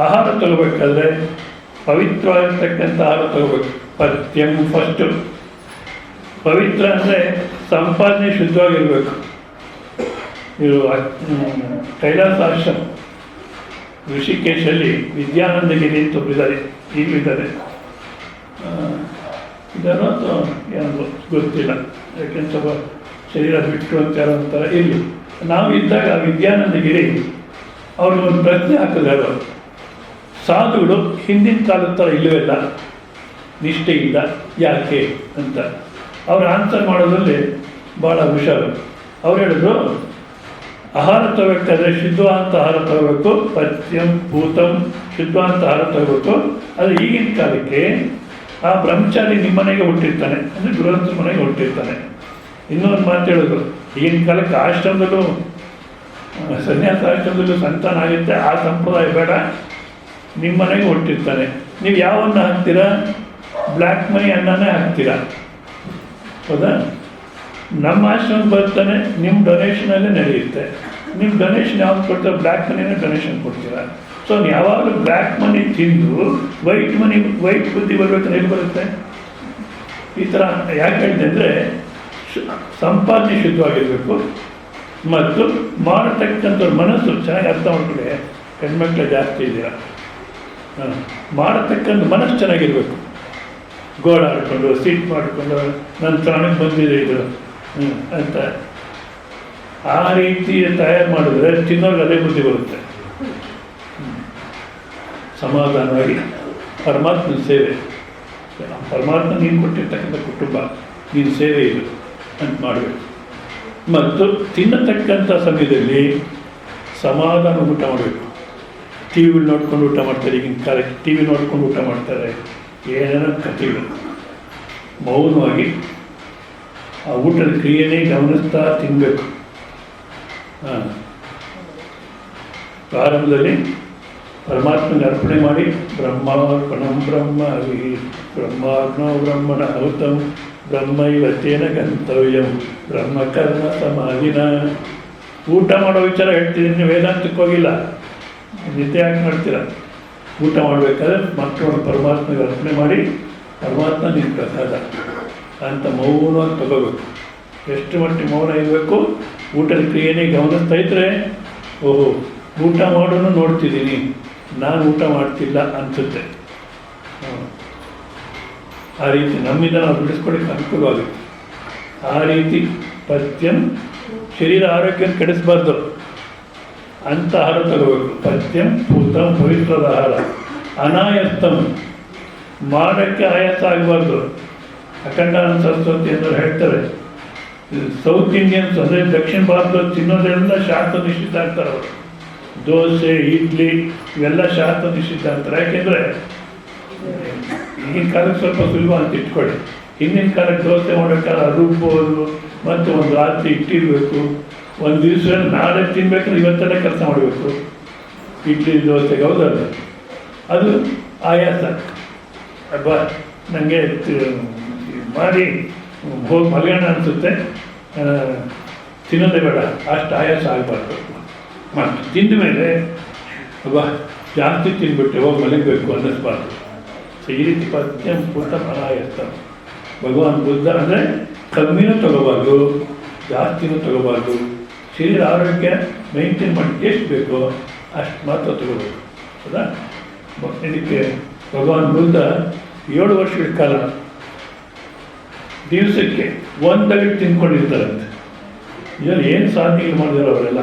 ಆಹಾರ ತಗೋಬೇಕಾದ್ರೆ ಪವಿತ್ರವಾಗಿರ್ತಕ್ಕಂಥ ಆಹಾರ ತಗೋಬೇಕು. ಪಥ್ಯಂ ಫಸ್ಟು. ಪವಿತ್ರ ಅಂದರೆ ಸಂಪಾದನೆ ಶುದ್ಧವಾಗಿರಬೇಕು. ಇದು ಕೈಲಾಸಾಶ್ರಮ ಋಷಿಕೇಶಲ್ಲಿ ವಿದ್ಯಾನಂದಗಿರಿ ಅಂತ ಒಬ್ಬರಿದ್ದಾರೆ, ಈಗಲೂ ಇದ್ದಾರೆ. ಇದನ್ನು ಅಥವಾ ಏನೋ ಗೊತ್ತಿಲ್ಲ, ಯಾಕೆಂದ್ರೆ ಸ್ವಲ್ಪ ಶರೀರ ಬಿಟ್ಟು ಅಂತ ಯಾರೋ ಅಂತಾರೆ. ಇಲ್ಲಿ ನಾವು ಇದ್ದಾಗ ವಿದ್ಯಾನಂದಗಿರಿ ಅವ್ರಿಗೆ ಒಂದು ಪ್ರಶ್ನೆ ಹಾಕಿದ್ರು. ಸಾಧುಗಳು ಹಿಂದಿನ ಕಾಲದ ಥರ ಇಲ್ಲವೆಲ್ಲ ನಿಷ್ಠೆಯಿಂದ ಯಾಕೆ ಅಂತ ಅವ್ರು ಆನ್ಸರ್ ಮಾಡೋದ್ರಲ್ಲಿ ಭಾಳ ಹುಷಾರು. ಅವ್ರು ಹೇಳಿದ್ರು, ಆಹಾರ ತಗೋಬೇಕಾದ್ರೆ ಶುದ್ಧವಾದಂಥ ಆಹಾರ ತಗೋಬೇಕು. ಪಥ್ಯಂ ಭೂತಂ, ಶುದ್ಧವಾದಂಥ ಆಹಾರ ತಗೋಬೇಕು. ಆದರೆ ಈಗಿನ ಕಾಲಕ್ಕೆ ಆ ಬ್ರಹ್ಮಚಾರಿ ನಿಮ್ಮ ಮನೆಗೆ ಹುಟ್ಟಿರ್ತಾನೆ, ಅಂದರೆ ಗೃಹಸ್ಥ ಮನೆಗೆ ಹುಟ್ಟಿರ್ತಾನೆ. ಇನ್ನೊಂದು ಮಾತು ಹೇಳಿದ್ರು, ಈಗಿನ ಕಾಲಕ್ಕೆ ಆಶ್ರಮದಲ್ಲೂ ಸನ್ಯಾಸ ಆಶ್ರಮದಲ್ಲೂ ಸಂತಾನ ಆಗುತ್ತೆ, ಆ ಸಂಪ್ರದಾಯ ಬೇಡ. ನಿಮ್ಮ ಮನೆಗೆ ಹೊಟ್ಟಿರ್ತಾನೆ. ನೀವು ಯಾವನ್ನ ಹಾಕ್ತೀರಾ? ಬ್ಲ್ಯಾಕ್ ಮನಿ ಅನ್ನನೇ ಹಾಕ್ತೀರಾ, ಹೌದಾ? ನಮ್ಮ ಆಶ್ರಮ ಬರ್ತಾನೆ, ನಿಮ್ಮ ಡೊನೇಷನಲ್ಲೇ ನಡೆಯುತ್ತೆ. ನಿಮ್ಮ ಡೊನೇಷನ್ ಯಾವ್ದು ಕೊಡ್ತಾರೆ? ಬ್ಲ್ಯಾಕ್ ಮನಿನೇ ಡೊನೇಷನ್ ಕೊಡ್ತೀರಾ. ಸೊ ಯಾವಾಗಲೂ ಬ್ಲ್ಯಾಕ್ ಮನಿ ತಿಂದು ವೈಟ್ ಬುದ್ಧಿ ಬರ್ಬೇಕಂದ್ರೆ ಎಲ್ಲಿ ಬರುತ್ತೆ? ಈ ಥರ ಯಾಕೆ ಹೇಳಿದೆ ಅಂದರೆ, ಸಂಪಾದನೆ ಶುದ್ಧವಾಗಿರಬೇಕು ಮತ್ತು ಮಾಡತಕ್ಕಂಥವ್ರ ಮನಸ್ಸು ಚೆನ್ನಾಗಿ ಅರ್ಥ ಮಾಡ್ಕೊಳ್ಳಿ. ಹೆಣ್ಮಕ್ಳು ಜಾಸ್ತಿ ಇದ್ದೀರಾ, ಮಾಡತಕ್ಕಂಥ ಮನಸ್ಸು ಚೆನ್ನಾಗಿರಬೇಕು. ಗೋಳ ಆಡಿಕೊಂಡು ಸೀಟ್ ಮಾಡಿಕೊಂಡು ನನ್ನ ಪ್ರಾಣಕ್ಕೆ ಬಂದಿದೆ ಇದು ಅಂತ ಆ ರೀತಿ ತಯಾರು ಮಾಡಿದ್ರೆ ತಿನ್ನೋರ್ಗೆ ಅದೇ ಬುದ್ಧಿ ಬರುತ್ತೆ. ಸಮಾಧಾನವಾಗಿ ಪರಮಾತ್ಮನ ಸೇವೆ, ಪರಮಾತ್ಮ ನೀನು ಕೊಟ್ಟಿರ್ತಕ್ಕಂಥ ಕುಟುಂಬ, ನೀನು ಸೇವೆ ಇದು ಅಂತ ಮಾಡಬೇಕು. ಮತ್ತು ತಿನ್ನತಕ್ಕಂಥ ಸಮಯದಲ್ಲಿ ಸಮಾಧಾನ ಊಟ ಮಾಡಬೇಕು. ಟಿ ವಿಲಿ ನೋಡ್ಕೊಂಡು ಊಟ ಮಾಡ್ತಾರೆ, ಈಗಿನ ಕಾಲಕ್ಕೆ ಟಿ ವಿ ನೋಡ್ಕೊಂಡು ಊಟ ಮಾಡ್ತಾರೆ, ಏನೇನೋ ಕಥೆಗಳು. ಮೌನವಾಗಿ ಆ ಊಟದ ಕ್ರಿಯೆನೇ ಗಮನಿಸ್ತಾ ತಿನ್ನಬೇಕು. ಪ್ರಾರಂಭದಲ್ಲಿ ಪರಮಾತ್ಮನಿಗೆ ಅರ್ಪಣೆ ಮಾಡಿ ಬ್ರಹ್ಮಾರ್ಪಣಂ ಬ್ರಹ್ಮ ಬ್ರಹ್ಮಾಗ್ನೋ ಬ್ರಹ್ಮಣ ಔತಂ ಬ್ರಹ್ಮೈವತ್ತೇನ ಗಂತವ್ಯಂ ಬ್ರಹ್ಮಕರ್ಮ ಸಮಾಧಿನ. ಊಟ ಮಾಡೋ ವಿಚಾರ ಹೇಳ್ತಿದ್ದೀನಿ, ವೇದಾಂತಕ್ಕೆ ಹೋಗಿಲ್ಲ. ನಿತ್ಯ ಯಾಕೆ ಮಾಡ್ತೀರ? ಊಟ ಮಾಡಬೇಕಾದ್ರೆ ಮಕ್ಕಳು ಪರಮಾತ್ಮಗೆ ಅರ್ಪಣೆ ಮಾಡಿ, ಪರಮಾತ್ಮ ನಿನ್ನ ಪ್ರಸಾದ ಅಂತ ಮೌನವಾಗಿ ತಗೋಬೇಕು. ಎಷ್ಟು ಮಟ್ಟಿಗೆ ಮೌನ ಇರಬೇಕು? ಊಟದ ಕ್ರಿಯೆನೇ ಗಮನಿಸ್ತಾ ಇದ್ದರೆ, ಓಹೋ ಊಟ ಮಾಡೋನು ನೋಡ್ತಿದ್ದೀನಿ, ನಾನು ಊಟ ಮಾಡ್ತಿಲ್ಲ ಅನಿಸುತ್ತೆ. ಆ ರೀತಿ ನಮ್ಮಿಂದ ನಾವು ಬಿಡಿಸ್ಕೊಳ್ಳಿಕ್ಕೆ ಅನುಕೂಲವಾಗುತ್ತೆ. ಆ ರೀತಿ ಪಥ್ಯಂ, ಶರೀರ ಆರೋಗ್ಯನ ಕೆಡಿಸ್ಬಾರ್ದು ಅಂತ ಆಹಾರ ತಗೋಬೇಕು. ಪಥ್ಯಂ ಪೂತಂ ಪವಿತ್ರದ ಆಹಾರ. ಅನಾಯಸ್ತಂ, ಮಾಡೋಕ್ಕೆ ಆಯಾಸ ಆಗಬಾರ್ದು. ಅಖಂಡಾನಂದ ಸರಸ್ವತಿ ಅಂತ ಹೇಳ್ತಾರೆ, ಸೌತ್ ಇಂಡಿಯನ್ಸ್ ಅಂದರೆ ದಕ್ಷಿಣ ಭಾರತದಲ್ಲಿ ತಿನ್ನೋದೆಲ್ಲ ಶಾಸ್ತ್ರ ನಿಶ್ಚಿತ ಆಗ್ತಾರೆ. ಅವರು ದೋಸೆ ಇಡ್ಲಿ ಇವೆಲ್ಲ ಶಾಸ್ತ್ರ ನಿಶ್ಚಿತ ಅಂತಾರೆ. ಯಾಕೆಂದರೆ ಈಗಿನ ಕಾಲಕ್ಕೆ ಸ್ವಲ್ಪ ಸುಲಭ ಅಂತ ಇಟ್ಕೊಳ್ಳಿ. ಹಿಂದಿನ ಕಾಲಕ್ಕೆ ದೋಸೆ ಮಾಡೋಕ್ಕಾಗ ರುಬ್ಬೋದು, ಮತ್ತು ಒಂದು ರಾತ್ರಿ ಇಟ್ಟಿರಬೇಕು, ಒಂದು ದಿವಸ ನಾಳೆ ತಿನ್ಬೇಕಂದ್ರೆ ಇವತ್ತೆಲ್ಲ ಕೆಲಸ ಮಾಡಬೇಕು. ಇಡ್ಲಿ ದೋಸೆಗೆ ಹೌದಲ್ಲ, ಅದು ಆಯಾಸ ಅಲ್ವಾ? ನನಗೆ ಮಾಡಿ ಹೋಗಿ ಮಲಗೋಣ ಅನಿಸುತ್ತೆ, ತಿನ್ನೋದೇ ಬೇಡ, ಅಷ್ಟು ಆಯಾಸ ಆಗಬಾರ್ದು. ಮತ್ತು ತಿಂದ ಮೇಲೆ ಅಲ್ವಾ ಜಾಸ್ತಿ ತಿಂದ್ಬಿಟ್ಟೆ ಹೋಗಿ ಮಲಗಬೇಕು ಅನ್ನಿಸ್ಬಾರ್ದು. ಸೊ ಈ ರೀತಿ ಪಥ್ಯಂ ಪೂತಂ ಅನಾಯಸ್ತ. ಭಗವಾನ್ ಬುದ್ಧ ಅಂದರೆ ಕಮ್ಮಿನೂ ತಗೋಬಾರ್ದು, ಜಾಸ್ತಿನೂ ತಗೋಬಾರ್ದು. ಶರೀರ ಆರೋಗ್ಯ ಮೇಂಟೈನ್ ಮಾಡಿ ಎಷ್ಟು ಬೇಕೋ ಅಷ್ಟು ಮಾತ್ರ ತಗೋಬೇಕು, ಹೌದಾ? ಇದಕ್ಕೆ ಭಗವಾನ್ ಬುದ್ಧ 7 ವರ್ಷಗಳ ಕಾಲ ದಿವಸಕ್ಕೆ ಒಂದಗಟ್ಟು ತಿನ್ಕೊಂಡಿರ್ತಾರಂತೆ. ಇದರಲ್ಲಿ ಏನು ಸಾಧನೆ ಮಾಡಿದಾರೆ ಅವರೆಲ್ಲ.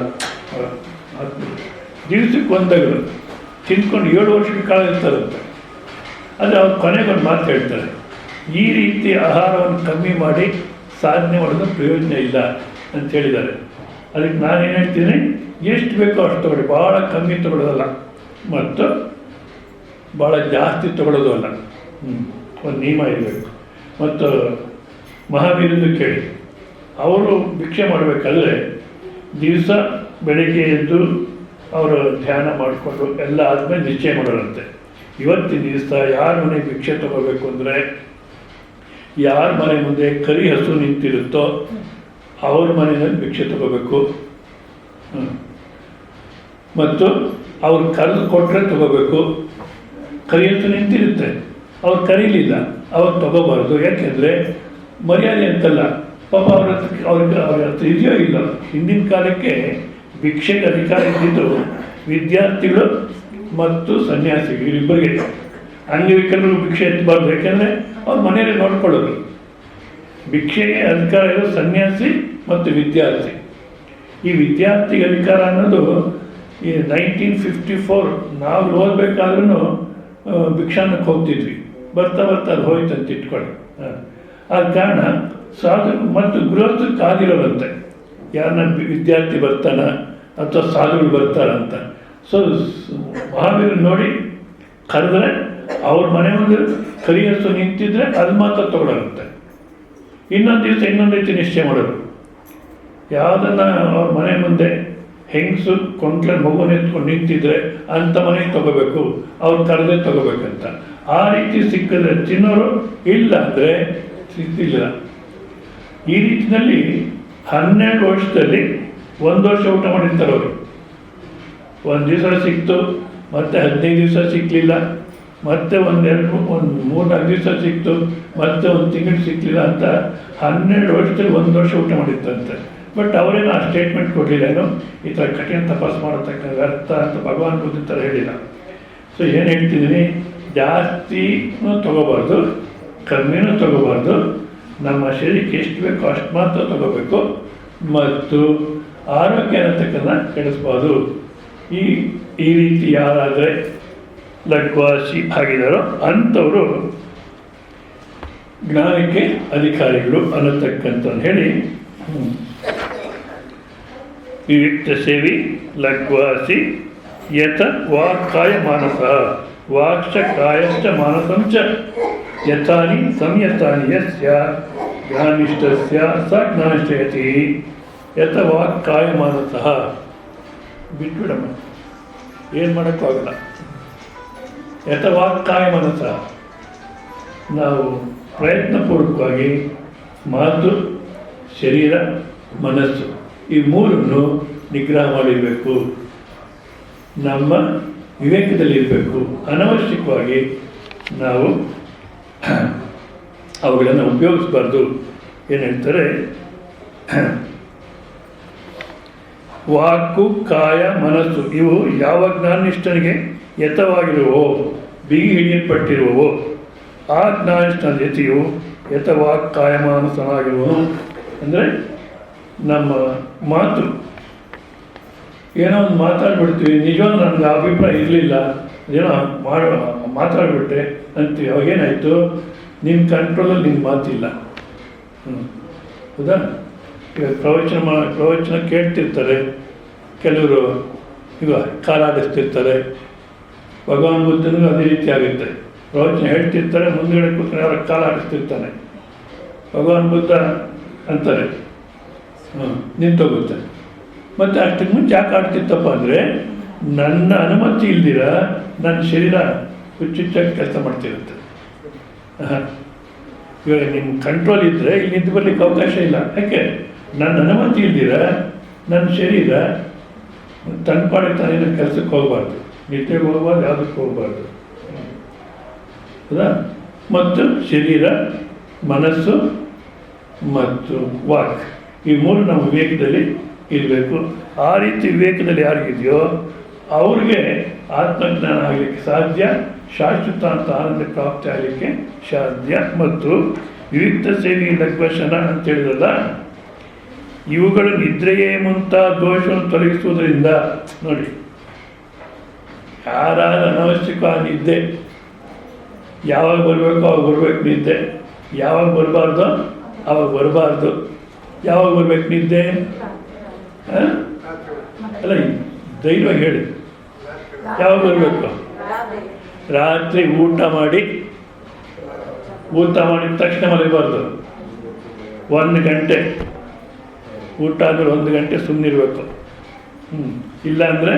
ದಿವಸಕ್ಕೆ ಒಂದಗಲು ತಿನ್ಕೊಂಡು 7 ವರ್ಷಗಳ ಕಾಲ ಇರ್ತಾರಂತೆ. ಆದರೆ ಅವ್ರು ಕೊನೆಗೊಂದು ಮಾತು ಹೇಳ್ತಾರೆ, ಈ ರೀತಿ ಆಹಾರವನ್ನು ಕಮ್ಮಿ ಮಾಡಿ ಸಾಧನೆ ಮಾಡೋದು ಪ್ರಯೋಜನ ಇಲ್ಲ ಅಂತ ಹೇಳಿದ್ದಾರೆ. ಅದಕ್ಕೆ ನಾನೇನು ಹೇಳ್ತೀನಿ, ಎಷ್ಟು ಬೇಕೋ ಅಷ್ಟು ತಗೊಳ್ಳಿ, ಭಾಳ ಕಮ್ಮಿ ತಗೊಳ್ಳೋದಲ್ಲ ಮತ್ತು ಭಾಳ ಜಾಸ್ತಿ ತಗೊಳ್ಳೋದು ಅಲ್ಲ. ಒಂದು ನಿಯಮ ಇರಬೇಕು. ಮತ್ತು ಮಹಾವೀರದ್ದು ಕೇಳಿ, ಅವರು ಭಿಕ್ಷೆ ಮಾಡಬೇಕಾದ್ರೆ ದಿವಸ ಬೆಳಗ್ಗೆ ಎದ್ದು ಅವರು ಧ್ಯಾನ ಮಾಡಿಕೊಂಡು ಎಲ್ಲ ಆದಮೇಲೆ ನಿಶ್ಚಯ ಮಾಡೋರಂತೆ, ಇವತ್ತಿನ ದಿವಸ ಯಾರ ಮನೆಗೆ ಭಿಕ್ಷೆ ತಗೋಬೇಕು ಅಂದರೆ, ಯಾರ ಮನೆ ಮುಂದೆ ಕರಿ ಹಸು ನಿಂತಿರುತ್ತೋ ಅವ್ರ ಮನೆಯಲ್ಲಿ ಭಿಕ್ಷೆ ತಗೋಬೇಕು. ಮತ್ತು ಅವ್ರು ಕರೆದು ಕೊಟ್ಟರೆ ತಗೋಬೇಕು. ಕರಿ ಹಸು ನಿಂತಿರುತ್ತೆ, ಅವ್ರು ಕರೀಲಿಲ್ಲ, ಅವ್ರು ತಗೋಬಾರ್ದು. ಯಾಕೆಂದರೆ ಮರ್ಯಾದೆ ಅಂತಲ್ಲ, ಪಾಪ ಅವ್ರ ಹತ್ರ ಇದೆಯೋ ಇಲ್ಲ. ಹಿಂದಿನ ಕಾಲಕ್ಕೆ ಭಿಕ್ಷೆಗೆ ಅಧಿಕಾರ ಇದ್ದಿದ್ದು ವಿದ್ಯಾರ್ಥಿಗಳು ಮತ್ತು ಸನ್ಯಾಸಿಗಳು ಇವರಿಬ್ಬರಿಗೆ. ಅಂಗವಿಕಲರು ಭಿಕ್ಷೆ ಎತ್ತಬಾರ್ದು, ಯಾಕೆಂದರೆ ಅವ್ರ ಮನೆಯಲ್ಲಿ ನೋಡ್ಕೊಳ್ಳೋದು. ಭಿಕ್ಷೆಗೆ ಅಧಿಕಾರ ಇರೋದು ಸನ್ಯಾಸಿ ಮತ್ತು ವಿದ್ಯಾರ್ಥಿ. ಈ ವಿದ್ಯಾರ್ಥಿಗೆ ಅಧಿಕಾರ ಅನ್ನೋದು ಈ 1954 ನಾವು ಓದಬೇಕಾದ್ರೂ ಭಿಕ್ಷಾನಕ್ಕೆ ಹೋಗ್ತಿದ್ವಿ, ಬರ್ತಾ ಬರ್ತಾ ಅದು ಹೋಯ್ತು ಅಂತ ಇಟ್ಕೊಳ್ಳಿ. ಆದ ಕಾರಣ ಸಾಧು ಮತ್ತು ಗೃಹಸ್ಥರು ಕಾದಿರೋರಂತೆ, ಯಾರನ್ನ ವಿದ್ಯಾರ್ಥಿ ಬರ್ತಾನ ಅಥವಾ ಸಾಧುಗಳು ಬರ್ತಾರಂತ. ಸೊ ಮಹಾವೀರ ನೋಡಿ ಕರೆದ್ರೆ ಅವ್ರ ಮನೆ ಮುಂದೆ ಕರಿ ಹಸು ನಿಂತಿದ್ರೆ ಅದು ಮಾತ್ರ ತಗೊಳ್ಳೋರಂತೆ. ಇನ್ನೊಂದು ದಿವಸ ಇನ್ನೊಂದು ರೀತಿ ನಿಶ್ಚಯ ಮಾಡೋದು, ಯಾವುದನ್ನು ಅವ್ರ ಮನೆ ಮುಂದೆ ಹೆಂಗಸು ಕೊಂಕ್ಲ ಮಗುನ ಎತ್ಕೊಂಡು ನಿಂತಿದ್ರೆ ಅಂಥ ಮನೆಗೆ ತಗೋಬೇಕು, ಅವ್ರು ಕರೆದೇ ತಗೋಬೇಕಂತ. ಆ ರೀತಿ ಸಿಕ್ಕಿದ್ರೆ ತಿನ್ನೋರು, ಇಲ್ಲ ಅಂದರೆ ಸಿಕ್ತಿಲ್ಲ. ಈ ರೀತಿಯಲ್ಲಿ 12 ವರ್ಷದಲ್ಲಿ 1 ವರ್ಷ ಊಟ ಮಾಡಿರ್ತಾರೆ ಅವರು. ಒಂದು ದಿವಸ ಸಿಕ್ತು, ಮತ್ತೆ 15 ದಿವಸ ಸಿಕ್ಕಲಿಲ್ಲ, ಮತ್ತೆ ಒಂದು 3-4 ದಿವಸ ಸಿಕ್ತು, ಮತ್ತೆ 1 ತಿಂಗಳು ಸಿಕ್ಕಲಿಲ್ಲ ಅಂತ 12 ವರ್ಷದಲ್ಲಿ 1 ವರ್ಷ ಊಟ ಮಾಡಿತ್ತಂತೆ. ಬಟ್ ಅವರೇನು ಆ ಸ್ಟೇಟ್ಮೆಂಟ್ ಕೊಡಲಿಲ್ಲ, ಏನು ಈ ಥರ ಕಠಿಣ ತಪಾಸ್ ಮಾಡತಕ್ಕ ವ್ಯರ್ಥ ಅಂತ ಭಗವಾನ್ ಬುದ್ಧ ಥರ ಹೇಳಿಲ್ಲ. ಸೊ ಏನು ಹೇಳ್ತಿದ್ದೀನಿ, ಜಾಸ್ತಿನೂ ತಗೋಬಾರ್ದು, ಕಮ್ಮಿನೂ ತಗೋಬಾರ್ದು, ನಮ್ಮ ಶರೀರಕ್ಕೆ ಎಷ್ಟು ಬೇಕೋ ಅಷ್ಟು ಮಾತ್ರ ತಗೋಬೇಕು, ಮತ್ತು ಆರೋಗ್ಯ ಅನ್ನತಕ್ಕನ್ನ ಕೆಡಿಸ್ಬಾರ್ದು. ಈ ರೀತಿ ಯಾರಾದರೆ ಲಘ್ವಾಸಿ ಆಗಿದ್ದಾರೋ ಅಂಥವರು ಜ್ಞಾನಕ್ಕೆ ಅಧಿಕಾರಿಗಳು ಅನ್ನತಕ್ಕಂಥ ಹೇಳಿ, ವಿವಿಕ್ತ ಸೇವಿ ಲಘ್ವಾಸಿ ಯತ ವಾಕ್ಕಾಯ ಮಾನಸ ವಾಕ್ಶ ಕಾಯಶ್ಚ ಮಾನಸಂಚ ಯಥಾನಿ ಸಂಯತಾನಿ ಯಸ್ಯ ಜ್ಞಾನಿಷ್ಠಸ್ಯ ಸ ಜ್ಞಾನಿಷ್ಠಯತಿ ಯತ ವಾಕ್ಕಾಯ ಮಾನಸಃ. ಬಿಟ್ಬಿಡಮ್ಮ, ಏನು ಮಾಡೋಕ್ಕಾಗಲ್ಲ. ಯತ ವಾಕ್ಕಾಯ ಮನಸ, ನಾವು ಪ್ರಯತ್ನಪೂರ್ವಕವಾಗಿ ಮಾತು, ಶರೀರ, ಮನಸ್ಸು ಈ ಮೂರನ್ನು ನಿಗ್ರಹ ಮಾಡಿರಬೇಕು. ನಮ್ಮ ವಿವೇಕದಲ್ಲಿರಬೇಕು. ಅನವಶ್ಯಕವಾಗಿ ನಾವು ಅವುಗಳನ್ನು ಉಪಯೋಗಿಸಬಾರ್ದು. ಏನು ಹೇಳ್ತಾರೆ, ವಾಕು, ಕಾಯ, ಮನಸ್ಸು ಇವು ಯಾವ ಜ್ಞಾನಿಷ್ಠನಿಗೆ ಯತವಾಗಿರುವವೋ, ಬಿಗಿ ಹಿಡಿಯಲ್ಪಟ್ಟಿರುವವೋ ಆ ಜ್ಞಾನಿಷ್ಠನ ಯತಿಯು ಯತವಾಕ್ ಕಾಯ ಮಾನಸನಾಗಿರುವನು. ಅಂದರೆ ನಮ್ಮ ಮಾತು, ಏನೋ ಒಂದು ಮಾತಾಡ್ಬಿಡ್ತೀವಿ, ನಿಜವಾದ ನನಗೆ ಅಭಿಪ್ರಾಯ ಇರಲಿಲ್ಲ, ಏನೋ ಮಾತಾಡ್ಬಿಟ್ಟೆ ಅಂತೀವಿ, ಅವಾಗೇನಾಯಿತು, ನಿನ್ನ ಕಂಟ್ರೋಲಲ್ಲಿ ನಿನ್ನ ಮಾತಿಲ್ಲ. ಹೌದಾ? ಈಗ ಪ್ರವಚನ ಕೇಳ್ತಿರ್ತಾರೆ ಕೆಲವರು, ಈಗ ಕಾಲಾಡಿಸ್ತಿರ್ತಾರೆ. ಭಗವಾನ್ ಬುದ್ಧನಿಗೂ ಅದೇ ರೀತಿ ಆಗುತ್ತೆ. ಪ್ರವಚನ ಹೇಳ್ತಿರ್ತಾರೆ, ಮುಂದುಗಡೆ ಕೂತ್ಕೊಂಡು ಅವರ ಕಾಲಾಡಿಸ್ತಿರ್ತಾನೆ. ಭಗವಾನ್ ಬುದ್ಧ ಅಂತಾರೆ, ನಿಂತೋಗುತ್ತೆ. ಮತ್ತು ಅಷ್ಟಕ್ಕೆ ಮುಂಚೆ ಯಾಕೆ ಆಡ್ತಿತ್ತಪ್ಪ ಅಂದರೆ, ನನ್ನ ಅನುಮತಿ ಇಲ್ದಿರ ನನ್ನ ಶರೀರ ಹುಚ್ಚುಚ್ಚಾಗಿ ಕೆಲಸ ಮಾಡ್ತಿರುತ್ತೆ. ಇವಾಗ ನಿಮ್ಮ ಕಂಟ್ರೋಲ್ ಇದ್ದರೆ ಇಲ್ಲಿ ನಿಂತು ಬರಲಿಕ್ಕೆ ಅವಕಾಶ ಇಲ್ಲ. ಯಾಕೆ? ನನ್ನ ಅನುಮತಿ ಇಲ್ದಿರ ನನ್ನ ಶರೀರ ತನ್ನ ಪಾಡಿಗೆ ತಾನೇನು ಕೆಲಸಕ್ಕೆ ಹೋಗಬಾರ್ದು, ನಿದ್ದೆಗೆ ಹೋಗಬಾರ್ದು, ಯಾವುದಕ್ಕೆ ಹೋಗಬಾರ್ದು. ಹೌದಾ? ಮತ್ತು ಶರೀರ, ಮನಸ್ಸು ಮತ್ತು ವಾಕ್ ಈ ಮೂರು ನಮ್ಮ ವಿವೇಕದಲ್ಲಿ ಇರಬೇಕು. ಆ ರೀತಿ ವಿವೇಕದಲ್ಲಿ ಯಾರಿಗಿದೆಯೋ ಅವ್ರಿಗೆ ಆತ್ಮಜ್ಞಾನ ಆಗಲಿಕ್ಕೆ ಸಾಧ್ಯ, ಶಾಶ್ವತ ಅಂತ ಆನಂದ ಪ್ರಾಪ್ತಿ ಆಗಲಿಕ್ಕೆ ಸಾಧ್ಯ. ಮತ್ತು ವಿವಿಕ್ತ ಸೇವಿ ಲಘ್ವಶನ ಅಂತ ಹೇಳಿದಲ್ಲ, ಇವುಗಳು ನಿದ್ರೆಯೇ ಮುಂತಾದ ದೋಷವನ್ನು ತೊಲಗಿಸುವುದರಿಂದ, ನೋಡಿ, ಯಾರಾದ ಅನವಶ್ಯಕ ಆ ನಿದ್ದೆ ಯಾವಾಗ ಬರಬೇಕೋ ಅವಾಗ ಬರಬೇಕು ನಿದ್ದೆ, ಯಾವಾಗ ಬರಬಾರ್ದು ಅವಾಗ ಬರಬಾರ್ದು. ಯಾವಾಗ ಬರಬೇಕು ನಿದ್ದೆ? ಅಲ್ಲ, ಧೈರ್ಯವಾಗಿ ಹೇಳಿ, ಯಾವಾಗ ಬರಬೇಕು? ರಾತ್ರಿ ಊಟ ಮಾಡಿದ ತಕ್ಷಣ ಮಲಗಬಾರ್ದು. 1 ಗಂಟೆ ಊಟ ಆದ್ಮೇಲೆ 1 ಗಂಟೆ ಸುಮ್ಮನಿರಬೇಕು. ಇಲ್ಲ ಅಂದರೆ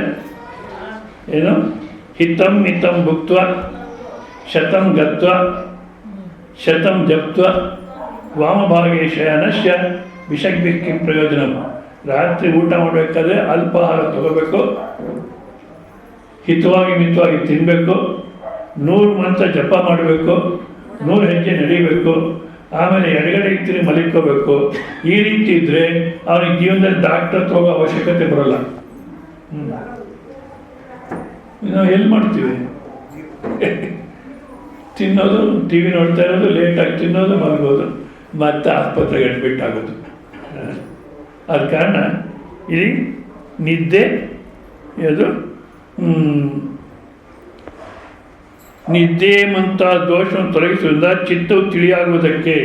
ಏನು, ಹಿತಂ ಮಿತಂ ಭುಕ್ತ್ವ ಶತಂ ಗತ್ವ ಶತಂ ಜಪ್ತ್ವ ವಾಮಭಾಗೇ ಶಯನಶ್ಯ ವಿಷಗ್ಭಿಕ್ಕಿ ಪ್ರಯೋಜನ. ರಾತ್ರಿ ಊಟ ಮಾಡಬೇಕಾದ್ರೆ ಅಲ್ಪಾಹಾರ ತಗೋಬೇಕು, ಹಿತವಾಗಿ ಮಿತವಾಗಿ ತಿನ್ನಬೇಕು, 100 ಮಂತ್ರ ಜಪ ಮಾಡಬೇಕು, 100 ಹೆಜ್ಜೆ ನಡೀಬೇಕು, ಆಮೇಲೆ ಎಡಗಡೆ ತಿರುಗಿ ಮಲಿಕೋಬೇಕು. ಈ ರೀತಿ ಇದ್ದರೆ ಅವನಿಗೆ ಜೀವನದಲ್ಲಿ ಡಾಕ್ಟರ್ ಹೋಗೋ ಅವಶ್ಯಕತೆ ಬರೋಲ್ಲ. ನಾವು ಎಲ್ಲಿ ಮಾಡ್ತೀವಿ? ತಿನ್ನೋದು, ಟಿ ವಿ ನೋಡ್ತಾ ಇರೋದು, ಲೇಟಾಗಿ ತಿನ್ನೋದು, ಮಲಗೋದು, ಮತ್ತೆ ಆಸ್ಪತ್ರೆಗೆ ಅಡ್ಮಿಟ್ ಆಗೋದು. ಆದ ಕಾರಣ ಈ ನಿದ್ದೆ ಅದು ನಿದ್ದೆ ಮುಂತಾದ ದೋಷವನ್ನು ತೊಲಗಿಸುವುದರಿಂದ ಚಿತ್ತವು ತಿಳಿಯಾಗುವುದಕ್ಕೆ.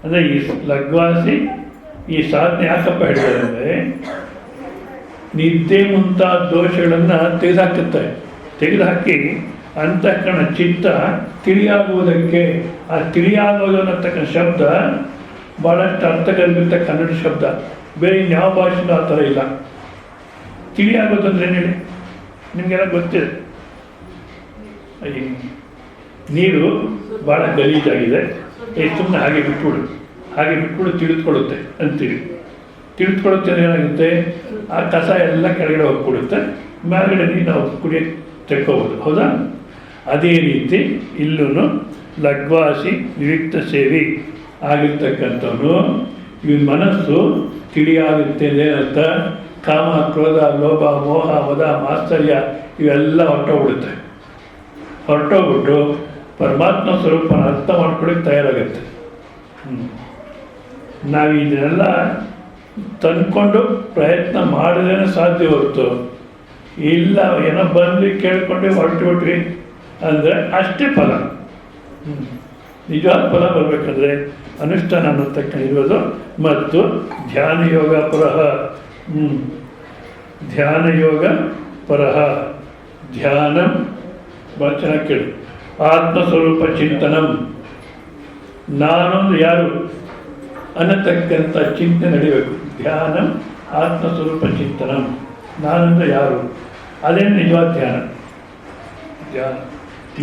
ಅಂದರೆ ಈ ಲಘ್ವಾಸಿ ಈ ಸಾಧನೆ ಯಾಕಪ್ಪ ಹೇಳ್ತಾರೆ ಅಂದರೆ, ನಿದ್ದೆ ಮುಂತಾದ ದೋಷಗಳನ್ನು ತೆಗೆದುಹಾಕಿ ಅಂತಃಕರಣ ಚಿತ್ತ ತಿಳಿಯಾಗುವುದಕ್ಕೆ. ಆ ತಿಳಿಯಾಗೋದು ಅನ್ನತಕ್ಕಂಥ ಶಬ್ದ ಭಾಳಷ್ಟು ಅರ್ಥಗರ್ಭಿತ ಕನ್ನಡ ಶಬ್ದ, ಬೇರೆ ಇನ್ಯಾವ ಭಾಷೆನೂ ಆ ಥರ ಇಲ್ಲ. ತಿಳಿಯಾಗೋದಂದ್ರೆ ಏನು ಹೇಳಿ? ನಿಮಗೆಲ್ಲ ಗೊತ್ತಿದೆ. ಈ ನೀರು ಭಾಳ ಗಲೀಜಾಗಿದೆ, ಸುಮ್ಮನೆ ಹಾಗೆ ಬಿಟ್ಬಿಡು ತಿಳಿದುಕೊಳ್ಳುತ್ತೆ ಅಂತೀವಿ. ತಿಳಿದುಕೊಳ್ಳುತ್ತೆ ಅಂದರೆ ಏನಾಗುತ್ತೆ, ಆ ಕಸ ಎಲ್ಲ ಕೆಳಗಡೆ ಹೋಗ್ಬಿಡುತ್ತೆ, ಮೇಲ್ಗಡೆ ನೀರು ನಾವು ಕುಡಿಯೋಕ್ಕೆ ತೆಕ್ಕೋಬೋದು. ಹೌದಾ? ಅದೇ ರೀತಿ ಇಲ್ಲೂ ಲಗ್ವಾಸಿ ವಿವಿಕ್ತ ಸೇವಿ ಆಗಿರ್ತಕ್ಕಂಥವನು ಈ ಮನಸ್ಸು ತಿಳಿಯಾಗುತ್ತೆ ಅಂತ ಕಾಮ, ಕ್ರೋಧ, ಲೋಭ, ಮೋಹ, ಮದ, ಮಾತ್ಸರ್ಯ ಇವೆಲ್ಲ ಹೊರಟೋಗ್ಬಿಟ್ಟು ಪರಮಾತ್ಮ ಸ್ವರೂಪನ ಅರ್ಥ ಮಾಡ್ಕೊಳ್ಳಿಕ್ಕೆ ತಯಾರಾಗುತ್ತೆ. ನಾವು ಇದನ್ನೆಲ್ಲ ತಂದ್ಕೊಂಡು ಪ್ರಯತ್ನ ಮಾಡಿದ್ರೇ ಸಾಧ್ಯ ಹೊರತು ಇಲ್ಲ ಏನೋ ಬಂದು ಕೇಳ್ಕೊಂಡು ಹೊರಟುಬಿಟ್ವಿ ಅಂದರೆ ಅಷ್ಟೇ ಫಲ. ನಿಜವಾದ ಫಲ ಬರಬೇಕಂದ್ರೆ ಅನುಷ್ಠಾನ ಅನ್ನತಕ್ಕ ಇರೋದು. ಮತ್ತು ಧ್ಯಾನ ಯೋಗ ಪರಹ ಧ್ಯಾನ ವಚನ ಕೇಳಿ. ಆತ್ಮಸ್ವರೂಪ ಚಿಂತನಂ, ನಾನೊಂದು ಯಾರು ಅನ್ನತಕ್ಕಂಥ ಚಿಂತನೆ ನಡಿಬೇಕು. ಧ್ಯಾನ ಆತ್ಮಸ್ವರೂಪ ಚಿಂತನಂ, ನಾನಂದ್ರೆ ಯಾರು, ಅದೇ ನಿಜವಾದ ಧ್ಯಾನ.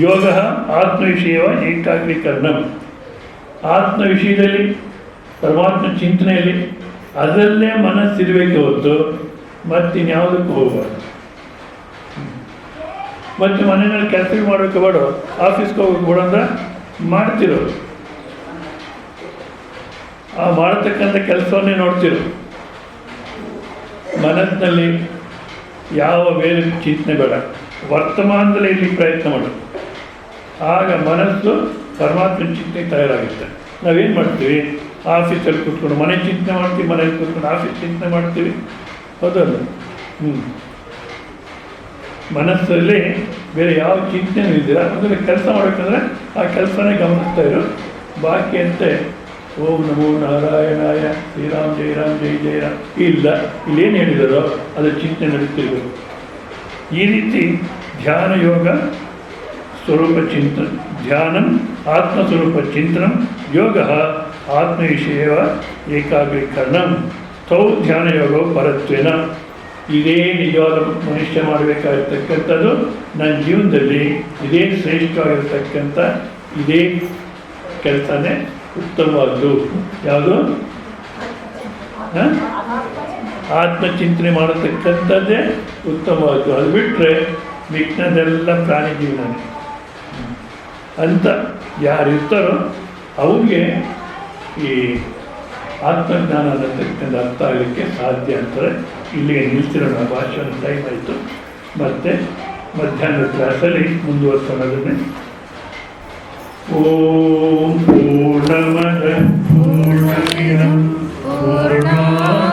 ಯೋಗ ಆತ್ಮವಿಷಯವ ಏಕಾಗ್ರೀಕರಣಂ, ಆತ್ಮ ವಿಷಯದಲ್ಲಿ ಪರಮಾತ್ಮ ಚಿಂತನೆಯಲ್ಲಿ ಅದರಲ್ಲೇ ಮನಸ್ಸಿರಬೇಕೆ ಹೊತ್ತು ಮತ್ತಿನ್ಯಾವುದಕ್ಕೂ ಹೋಗಬಾರ್ದು. ಮತ್ತು ಮನೆಯಲ್ಲಿ ಕೆಲಸ ಮಾಡೋಕ್ಕೆ ಬೇಡ, ಆಫೀಸ್ಗೆ ಹೋಗೋಕೆ ಬೇಡ ಅಂದ್ರೆ ಮಾಡ್ತಿರೋ, ಆ ಮಾಡತಕ್ಕಂಥ ಕೆಲಸವನ್ನೇ ನೋಡ್ತಿರೋ. ಮನಸ್ಸಿನಲ್ಲಿ ಯಾವ ಬೇರೆ ಚಿಂತನೆ ಬೇಡ, ವರ್ತಮಾನದಲ್ಲೇ ಇಲ್ಲಿ ಪ್ರಯತ್ನ ಮಾಡು. ಆಗ ಮನಸ್ಸು ಪರಮಾತ್ಮ ಚಿಂತನೆಗೆ ತಯಾರಾಗುತ್ತೆ. ನಾವೇನು ಮಾಡ್ತೀವಿ, ಆಫೀಸಲ್ಲಿ ಕೂತ್ಕೊಂಡು ಮನೆ ಚಿಂತನೆ ಮಾಡ್ತೀವಿ, ಮನೇಲಿ ಕೂತ್ಕೊಂಡು ಆಫೀಸ್ ಚಿಂತನೆ ಮಾಡ್ತೀವಿ. ಹೌದಲ್ಲ? ಮನಸ್ಸಲ್ಲಿ ಬೇರೆ ಯಾವ ಚಿಂತನೆ ಇದ್ದೀರ ಅದರಲ್ಲಿ ಕೆಲಸ ಮಾಡಬೇಕಂದ್ರೆ ಆ ಕೆಲಸನೇ ಗಮನಿಸ್ತಾ ಇರು. ಬಾಕಿ ಅಂತೆ ಓಂ ನಮೋ ನಾರಾಯಣಾಯ, ಶ್ರೀರಾಮ್ ಜೈ ರಾಮ್ ಜೈ ಜೈ ರಾಮ್ ಇಲ್ಲ, ಇಲ್ಲೇನು ಹೇಳಿದಾರೋ ಅದರ ಚಿಂತನೆ ನಡೀತಿರ್ಬೇಕು. ಈ ರೀತಿ ಧ್ಯಾನ ಯೋಗ ಸ್ವರೂಪ ಚಿಂತನ, ಧ್ಯಾನಂ ಆತ್ಮಸ್ವರೂಪ ಚಿಂತನಂ, ಯೋಗ ಆತ್ಮವಿಷಯವ ಏಕಾಗ್ರೀಕರಣಂ, ತೌ ಧ್ಯಾನ ಯೋಗವು ಪರತ್ವೇನ. ಇದೇ ನಿಜವಾದ ಮನುಷ್ಯ ಮಾಡಬೇಕಾಗಿರ್ತಕ್ಕಂಥದ್ದು. ನನ್ನ ಜೀವನದಲ್ಲಿ ಇದೇ ಶ್ರೇಷ್ಠವಾಗಿರ್ತಕ್ಕಂಥ ಇದೇ ಕೆಲಸನೇ ಉತ್ತಮವಾದ್ದು. ಯಾವುದು? ಆತ್ಮಚಿಂತನೆ ಮಾಡತಕ್ಕಂಥದ್ದೇ ಉತ್ತಮವಾದ್ದು. ಅದು ಬಿಟ್ಟರೆ ಮಿಕ್ನದೆಲ್ಲ ಪ್ರಾಣಿ ಜೀವನನೇ ಅಂತ ಯಾರಿರ್ತಾರೋ ಅವ್ರಿಗೆ ಈ ಆತ್ಮಜ್ಞಾನ ಅನ್ನತಕ್ಕಂಥ ಅರ್ಥ ಆಗಲಿಕ್ಕೆ ಸಾಧ್ಯ ಅಂತಾರೆ. ಇಲ್ಲಿಗೆ ನಿಲ್ಸಿರೋಣ. ಭಾಷಣ ಟೈಮ್ ಆಯಿತು. ಮತ್ತು ಮಧ್ಯಾಹ್ನದ ಕ್ಲಾಸಲ್ಲಿ ಮುಂದುವರ್ಸೋಣ ಅದನ್ನೇ. ಓಂ ಪೂರ್ಣಮದ